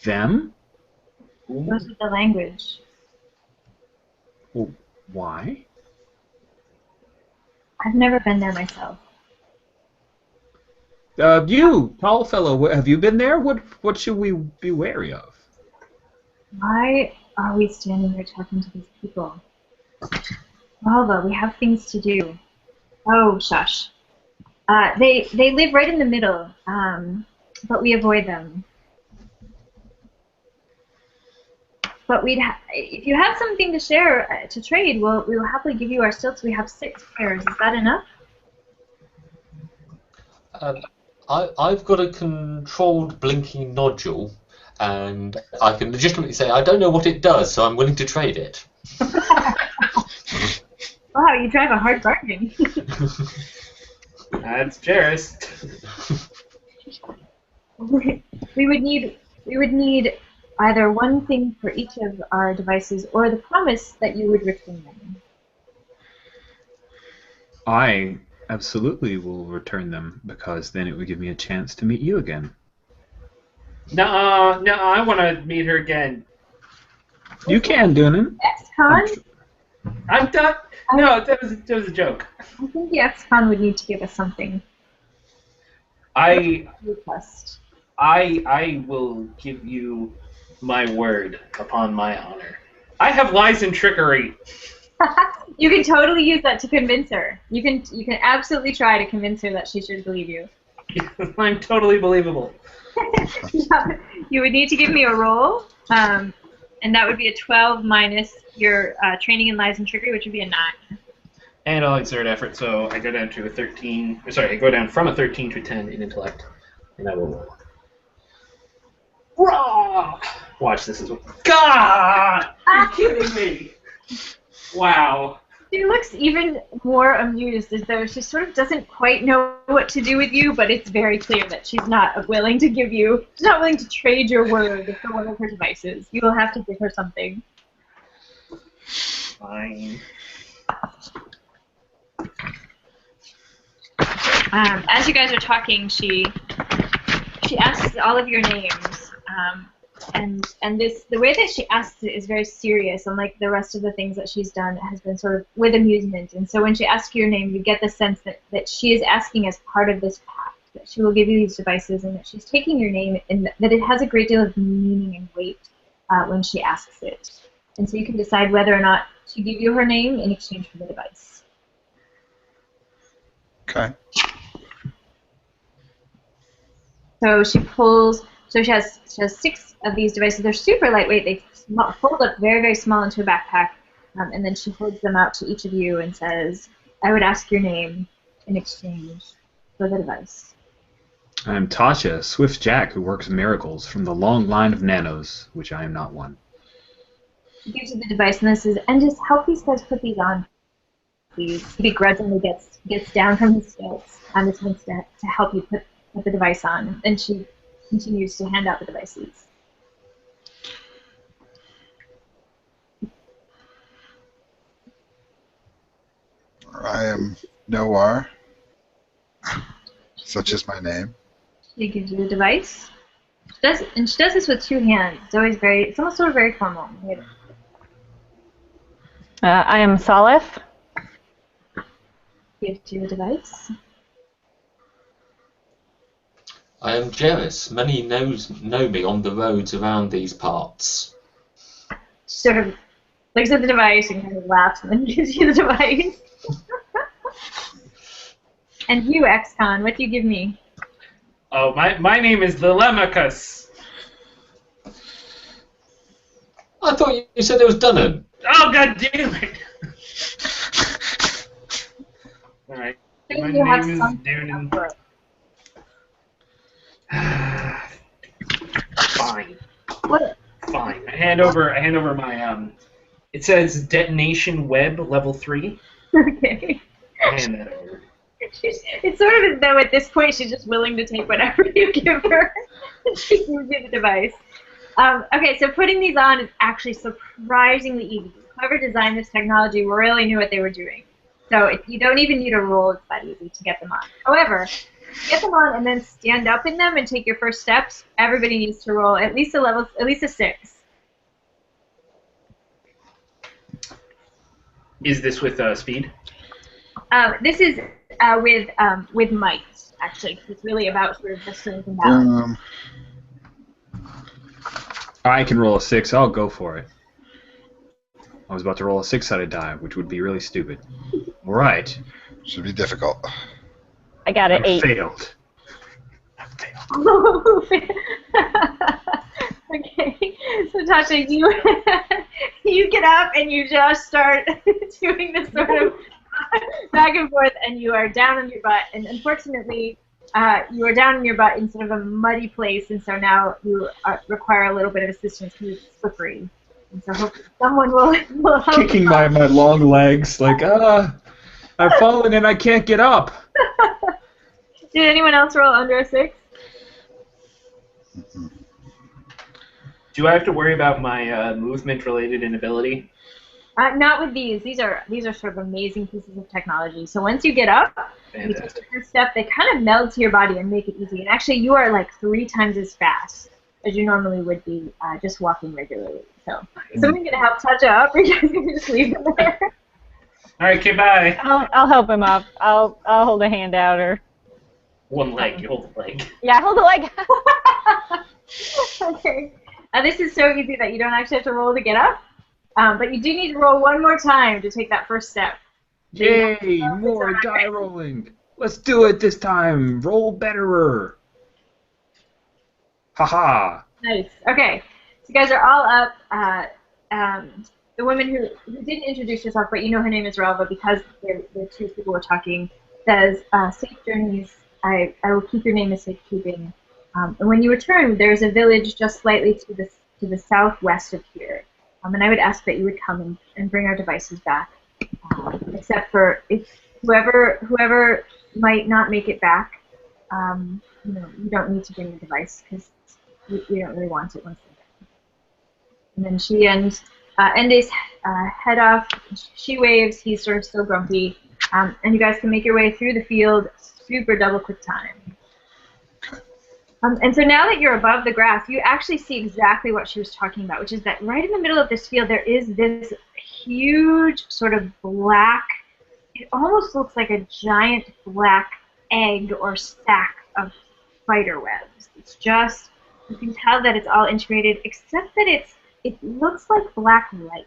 Them? Those with the language. Well, why? I've never been there myself. You, tall fellow, have you been there? What should we be wary of? Why are we standing here talking to these people? Malva, we have things to do. Oh, shush. They live right in the middle, but we avoid them. But if you have something to share, to trade, we will happily give you our stilts. We have 6 pairs. Is that enough? I've got a controlled blinking nodule, and I can legitimately say I don't know what it does, so I'm willing to trade it. Wow, you drive a hard bargain. That's Jairus. We would need either one thing for each of our devices, or the promise that you would return them. I absolutely will return them, because then it would give me a chance to meet you again. No, I want to meet her again. You can, Doonan. Ex-con? I'm done. No, that was a joke. I think the ex-con would need to give us something. I Request. will give you my word upon my honor. I have lies and trickery. You can totally use that to convince her. You can absolutely try to convince her that she should believe you. I'm totally believable. You would need to give me a roll, and that would be a 12 minus your training in lies and trickery, which would be a 9. And I'll exert effort, so I go down to a 13. Sorry, I go down from a 13 to a 10 in intellect, and I will roll. Raw! Watch this as well. God! Are you kidding me? Wow. She looks even more amused, as though she sort of doesn't quite know what to do with you, but it's very clear that she's not willing to she's not willing to trade your word for one of her devices. You will have to give her something. Fine. As you guys are talking, she asks all of your names, and the way that she asks it is very serious, unlike the rest of the things that she's done. It has been sort of with amusement, and so when she asks your name, you get the sense that she is asking as part of this pact, that she will give you these devices, and that she's taking your name, and that it has a great deal of meaning and weight when she asks it. And so you can decide whether or not to give you her name in exchange for the device. Okay. So she has 6 of these devices. They're super lightweight. They fold up very, very small into a backpack, and then she holds them out to each of you and says, I would ask your name in exchange for the device. I'm Tasha, Swift Jack, who works miracles from the long line of nanos, which I am not one. She gives you the device, and this is, and just help these guys put these on, please. He begrudgingly gets down from his stilts on this one step to help you put the device on, and she continues to hand out the devices. I am Noir. Such is my name. She gives you the device. She does this with 2 hands. It's almost sort of very formal. I am Salif. Gives you the device. I am Jairus. Many know me on the roads around these parts. She sort of looks at the device and kind of laughs and then gives you the device. And you, ex-con, what do you give me? Oh, my name is Lelemachus. I thought you said it was Dunham. Oh, god damn it! Alright. My You have name is something Doonan. Fine. What? Fine. I hand over my it says detonation web level 3. Okay. I hand that over. It's sort of as though at this point she's just willing to take whatever you give her. She gives you the device. Okay, so putting these on is actually surprisingly easy. Whoever designed this technology really knew what they were doing. So you don't even need a roll. It's that easy to get them on. However, get them on and then stand up in them and take your first steps. Everybody needs to roll at least a 6. Is this with speed? This is with might, actually. It's really about sort of the strength and balance. I can roll a 6. I'll go for it. I was about to roll a 6-sided die, which would be really stupid. All right. Should be difficult. I got an 8. Failed. Okay, so Tasha, you get up and you just start doing this sort of back and forth, and you are down on your butt. And unfortunately, you are down on your butt in sort of a muddy place, and so now you require a little bit of assistance because it's slippery. And so hopefully someone will help. Kicking my long legs, like, I've fallen and I can't get up. Did anyone else roll under a 6? Do I have to worry about my movement-related inability? Not with these. These are sort of amazing pieces of technology. So once you get up, you take the first step, they kind of meld to your body and make it easy. And actually, you are like 3 times as fast as you normally would be just walking regularly. So someone's gonna help Tasha up, or you guys can just leave them there. All right, okay, bye. I'll help him up. I'll hold a hand out, or One leg. You hold the leg. yeah, hold the leg. Okay. This is so easy that you don't actually have to roll to get up, but you do need to roll one more time to take that first step. Yay! More die rolling. Let's do it this time. Roll betterer. Haha. Nice. Okay. So you guys are all up. The woman who didn't introduce herself, but you know her name is Relva because the two people were talking, says, safe journeys. I will keep your name as safekeeping. And when you return, there's a village just slightly to the southwest of here. And I would ask that you would come and bring our devices back. Except for if whoever might not make it back, you don't need to bring your device because you don't really want it once they're done. And then she and Ennies head off. She waves. He's sort of still grumpy. And you guys can make your way through the field super double quick time. And so now that you're above the grass, you actually see exactly what she was talking about, which is that right in the middle of this field there is this huge sort of black, it almost looks like a giant black egg or sack of spider webs. It's just, you can tell that it's all integrated, except that it looks like black light.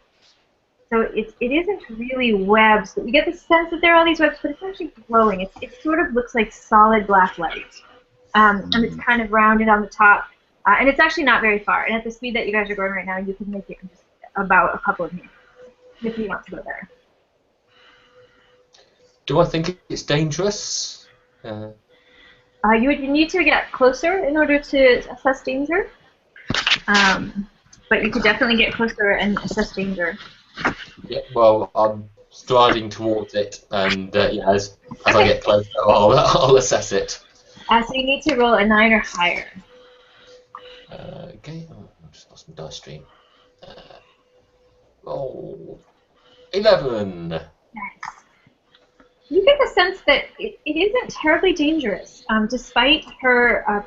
So it isn't really webs, but you get the sense that there are all these webs, but it's actually glowing. It sort of looks like solid black light. And it's kind of rounded on the top. And it's actually not very far. And at the speed that you guys are going right now, you can make it in just about a couple of minutes if you want to go there. Do I think it's dangerous? You would need to get closer in order to assess danger. But you could definitely get closer and assess danger. Yeah, well, I'm striding towards it, and as I get closer, I'll assess it. So you need to roll a 9 or higher. Okay, I just lost my dice stream. Roll 11. Nice. You get the sense that it isn't terribly dangerous, despite her,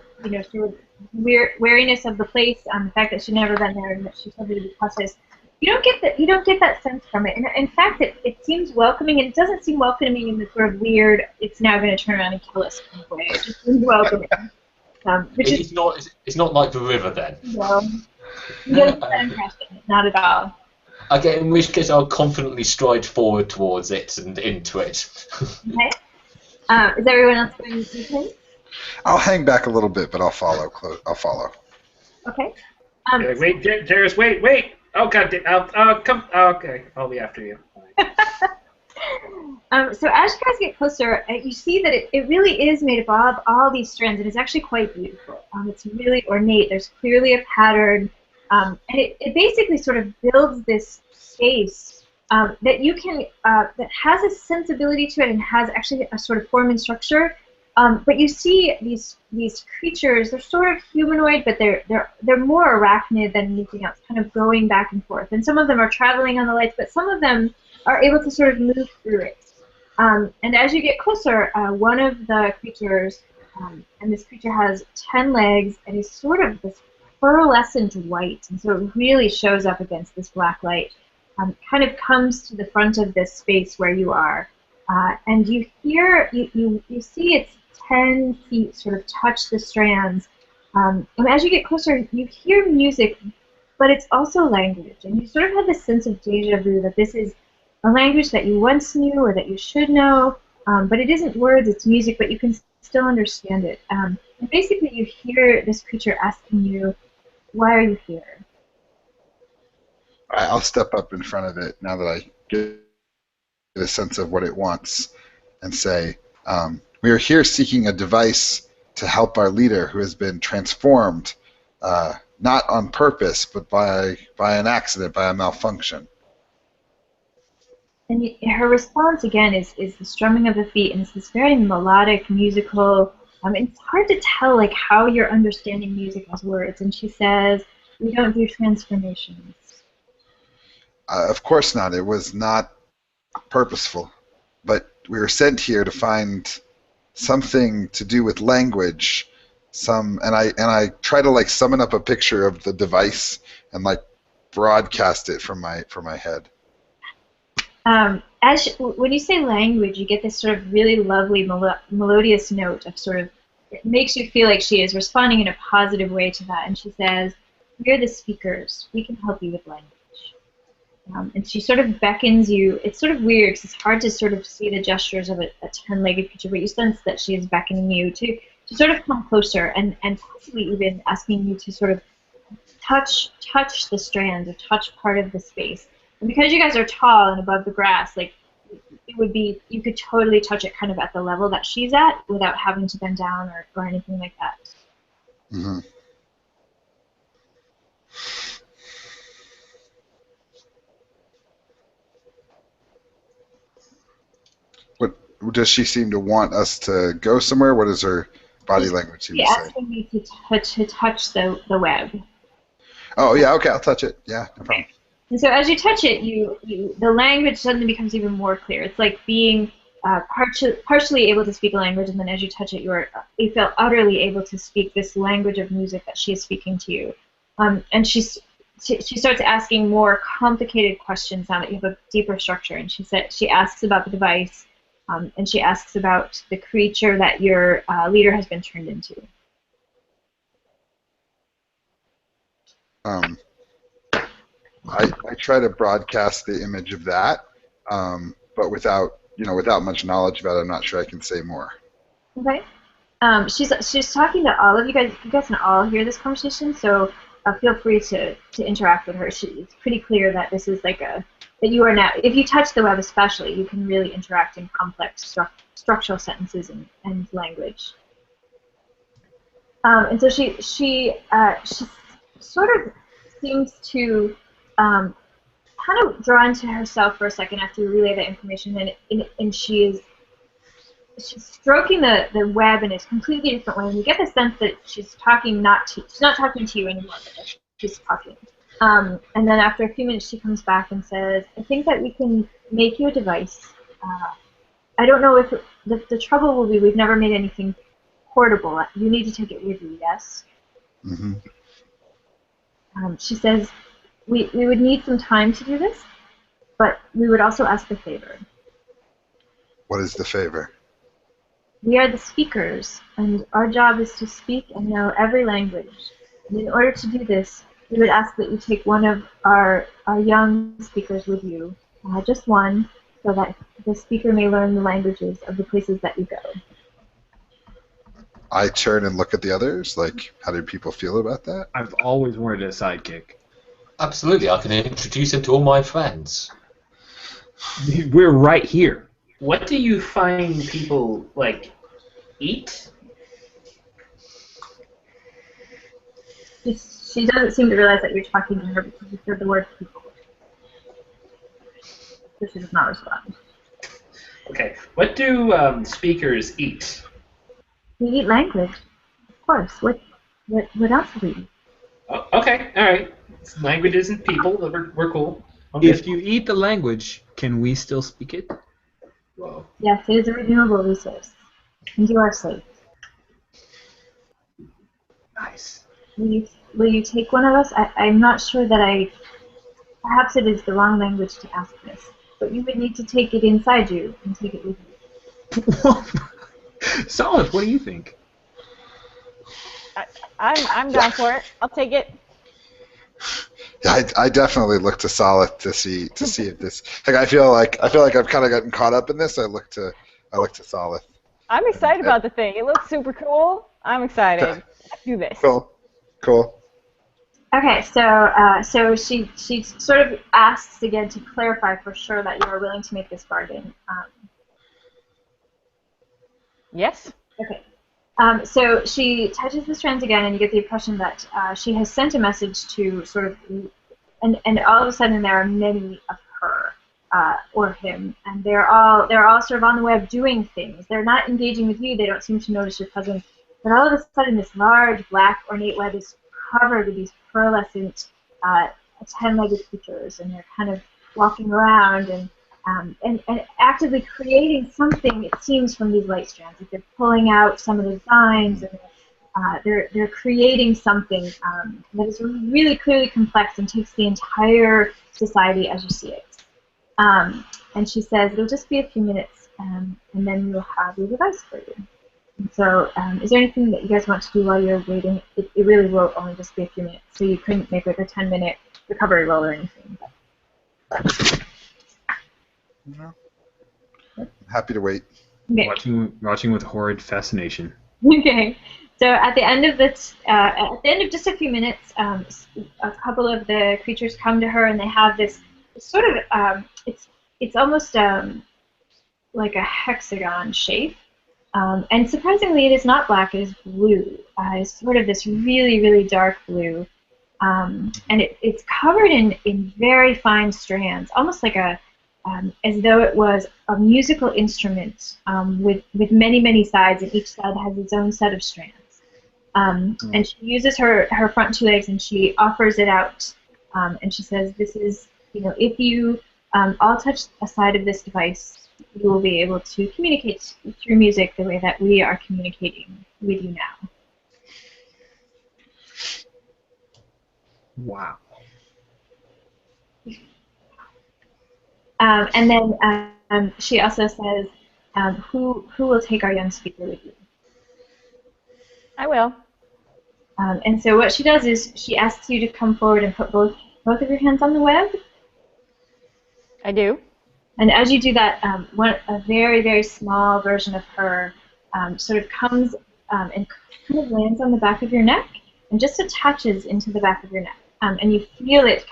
sort of wariness of the place, the fact that she'd never been there and that she's somebody to be cautious. You don't get that sense from it. And in fact, it seems welcoming, and it doesn't seem welcoming in the sort of weird, it's now going to turn around and kill us kind of way. It just seems welcoming. It's not like the river then. No. You don't get that impression. Not at all. Okay, in which case I'll confidently stride forward towards it and into it. Okay. Is everyone else going to him? I'll hang back a little bit, but I'll follow. Okay. Wait, Darius, wait! Oh God, I'll come. Okay, I'll be after you. So as you guys get closer, you see that it really is made up of all these strands, and it's actually quite beautiful. It's really ornate. There's clearly a pattern, and it basically sort of builds this space that you can that has a sensibility to it and has actually a sort of form and structure. But you see these creatures, they're sort of humanoid, but they're more arachnid than anything else, kind of going back and forth. And some of them are traveling on the lights, but some of them are able to sort of move through it. And as you get closer, one of the creatures, and this creature has 10 legs, and is sort of this pearlescent white, and so it really shows up against this black light, kind of comes to the front of this space where you are. and you hear, you see its 10 feet sort of touch the strands. And as you get closer, you hear music, but it's also language. And you sort of have this sense of deja vu that this is a language that you once knew or that you should know, but it isn't words, it's music, but you can still understand it. And basically you hear this creature asking you, why are you here? I'll step up in front of it now that I get a sense of what it wants and say, we are here seeking a device to help our leader who has been transformed, not on purpose, but by an accident, by a malfunction. And her response, again, is the strumming of the feet, and it's this very melodic, musical, it's hard to tell like how you're understanding music as words. And she says, we don't do transformations. Of course not. It was not purposeful. But we were sent here to find something to do with language. And I try to like summon up a picture of the device and like broadcast it from my head. When you say language, you get this sort of really lovely melodious note of sort of, it makes you feel like she is responding in a positive way to that. And she says, we're the speakers. We can help you with language. And she sort of beckons you. It's sort of weird because it's hard to sort of see the gestures of a 10-legged creature, but you sense that she is beckoning you to sort of come closer and possibly even asking you to sort of touch the strands or touch part of the space. And because you guys are tall and above the grass, like it would be, you could totally touch it kind of at the level that she's at without having to bend down or anything like that. Mm-hmm. What does she seem to want us to go somewhere? What is her body language seem to say? She's asking me to touch the web. Oh yeah, okay, I'll touch it. Yeah, no problem. And so as you touch it, the language suddenly becomes even more clear. It's like being partially able to speak a language, and then as you touch it, you feel utterly able to speak this language of music that she is speaking to you. And she starts asking more complicated questions now that you have a deeper structure. And she asks about the device, and she asks about the creature that your leader has been turned into. I try to broadcast the image of that, but without much knowledge about it, I'm not sure I can say more. Okay. She's talking to all of you guys. You guys can all hear this conversation, so feel free to interact with her. It's pretty clear that this is like that you are now. If you touch the web, especially, you can really interact in complex structural sentences and language. And so she sort of seems to kind of drawn to herself for a second after you relay that information, and she's stroking the web in a completely different way, and you get the sense that she's not talking to you anymore, but she's talking. And then after a few minutes, she comes back and says, I think that we can make you a device. I don't know if the trouble will be we've never made anything portable. You need to take it with you, yes? Mm-hmm. She says, we would need some time to do this, but we would also ask a favor. What is the favor? We are the speakers, and our job is to speak and know every language. And in order to do this, we would ask that you take one of our young speakers with you, just one, so that the speaker may learn the languages of the places that you go. I turn and look at the others, like, how do people feel about that? I've always wanted a sidekick. Absolutely, I can introduce him to all my friends. We're right here. What do you find people, like, eat? She doesn't seem to realize that you're talking to her because you heard the word people. So she does not respond. Okay. What do speakers eat? We eat language, of course. What else do we eat? Oh, okay, all right. Languages and people, we're cool. Okay. If you eat the language, can we still speak it? Whoa. Yes, it is a renewable resource. And you are safe. Nice. Will you take one of us? I'm not sure that perhaps it is the wrong language to ask this. but you would need to take it inside you and take it with you. Solid, what do you think? I'm down for it. I'll take it. Yeah, I definitely look to Solid to see if this. Like, I feel like I've kind of gotten caught up in this. I look to Solid. I'm excited about the thing. It looks super cool. I'm excited. Let's do this. Cool. Okay, so she sort of asks again to clarify for sure that you are willing to make this bargain. Yes. Okay. So she touches the strands again, and you get the impression that she has sent a message to sort of, and all of a sudden there are many of her or him, and they're all sort of on the web doing things. They're not engaging with you. They don't seem to notice your presence. But all of a sudden, this large black ornate web is covered with these pearlescent 10-legged creatures, and they're kind of walking around and actively creating something, it seems, from these light strands. Like they're pulling out some of the designs, and they're creating something that is really clearly complex and takes the entire society as you see it. And she says, it'll just be a few minutes, and then we'll have your device for you. And so is there anything that you guys want to do while you're waiting? It really will only just be a few minutes, so you couldn't make like a 10-minute recovery roll or anything. No. I'm happy to wait. Okay. Watching with horrid fascination. Okay. So at the end of just a few minutes, a couple of the creatures come to her, and they have this sort of it's almost like a hexagon shape. And surprisingly, it is not black, it is blue. It's sort of this really dark blue. And it's covered in very fine strands, almost like as though it was a musical instrument with many sides, and each side has its own set of strands. And she uses her front two legs, and she offers it out. And she says, this is, if you all touch a side of this device, you will be able to communicate through music the way that we are communicating with you now. Wow. And then she also says, who will take our young speaker with you? I will. And so what she does is she asks you to come forward and put both of your hands on the web. I do. And as you do that, a very small version of her sort of comes and kind of lands on the back of your neck and just attaches into the back of your neck. And you feel it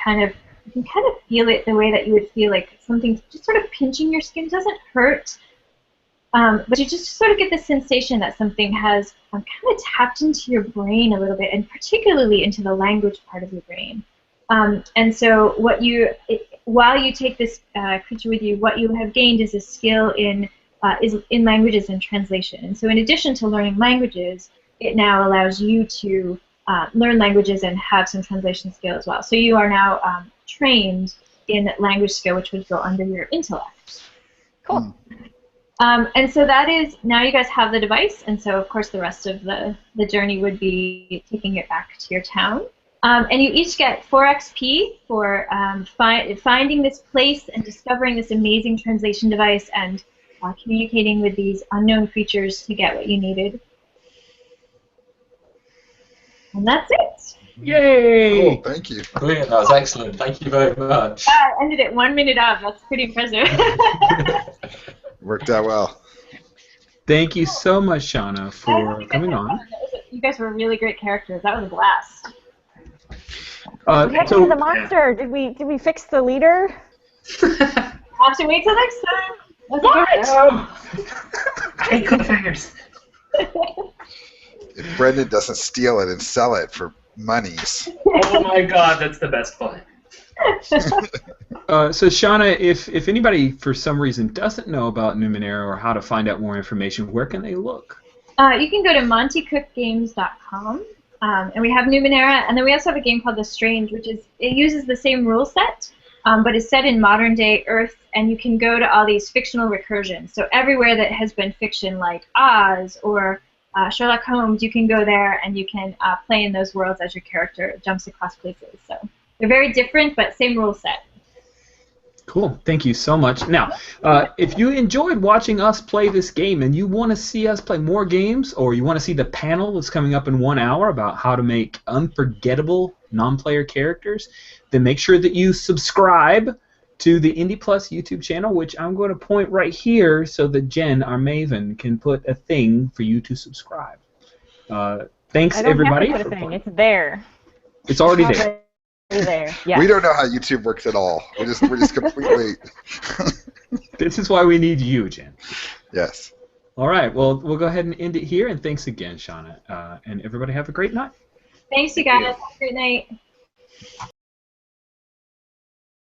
you can kind of feel it the way that you would feel like something just sort of pinching your skin. It doesn't hurt, but you just sort of get the sensation that something has kind of tapped into your brain a little bit, and particularly into the language part of your brain. And so while you take this creature with you, what you have gained is a skill in languages and translation. And so in addition to learning languages, it now allows you to learn languages and have some translation skill as well. So you are now trained in language skill, which would go under your intellect. Cool. And so that is, now you guys have the device, and so of course the rest of the journey would be taking it back to your town. And you each get 4 XP for finding this place and discovering this amazing translation device and communicating with these unknown creatures to get what you needed. And that's it. Yay! Cool, thank you. Brilliant, that was excellent. Thank you very much. I ended it 1 minute up. That's pretty impressive. Worked out well. Thank you so much, Shanna, for coming on. You guys were really great characters. That was a blast. We had to do the monster. Did we fix the leader? Have to wait till next time. What? I hate cliffhangers. If Brendan doesn't steal it and sell it for monies. Oh my god, that's the best point. So Shanna, if anybody for some reason doesn't know about Numenera or how to find out more information, where can they look? You can go to montecookgames.com, and we have Numenera, and then we also have a game called The Strange, which it uses the same rule set, but is set in modern day Earth, and you can go to all these fictional recursions. So everywhere that has been fiction, like Oz or Sherlock Holmes, you can go there and you can play in those worlds as your character jumps across places. So they're very different, but same rule set. Cool. Thank you so much. Now, if you enjoyed watching us play this game and you want to see us play more games, or you want to see the panel that's coming up in 1 hour about how to make unforgettable non-player characters, then make sure that you subscribe to the Indie Plus YouTube channel, which I'm going to point right here so that Jen, our Maven, can put a thing for you to subscribe. Thanks, I don't everybody. have to put a thing. It's there. It's already there. There. Yeah. We don't know how YouTube works at all. We're just completely. This is why we need you, Jen. Yes. All right. Well, we'll go ahead and end it here. And thanks again, Shanna. And everybody have a great night. Thanks, you guys. Have a great night.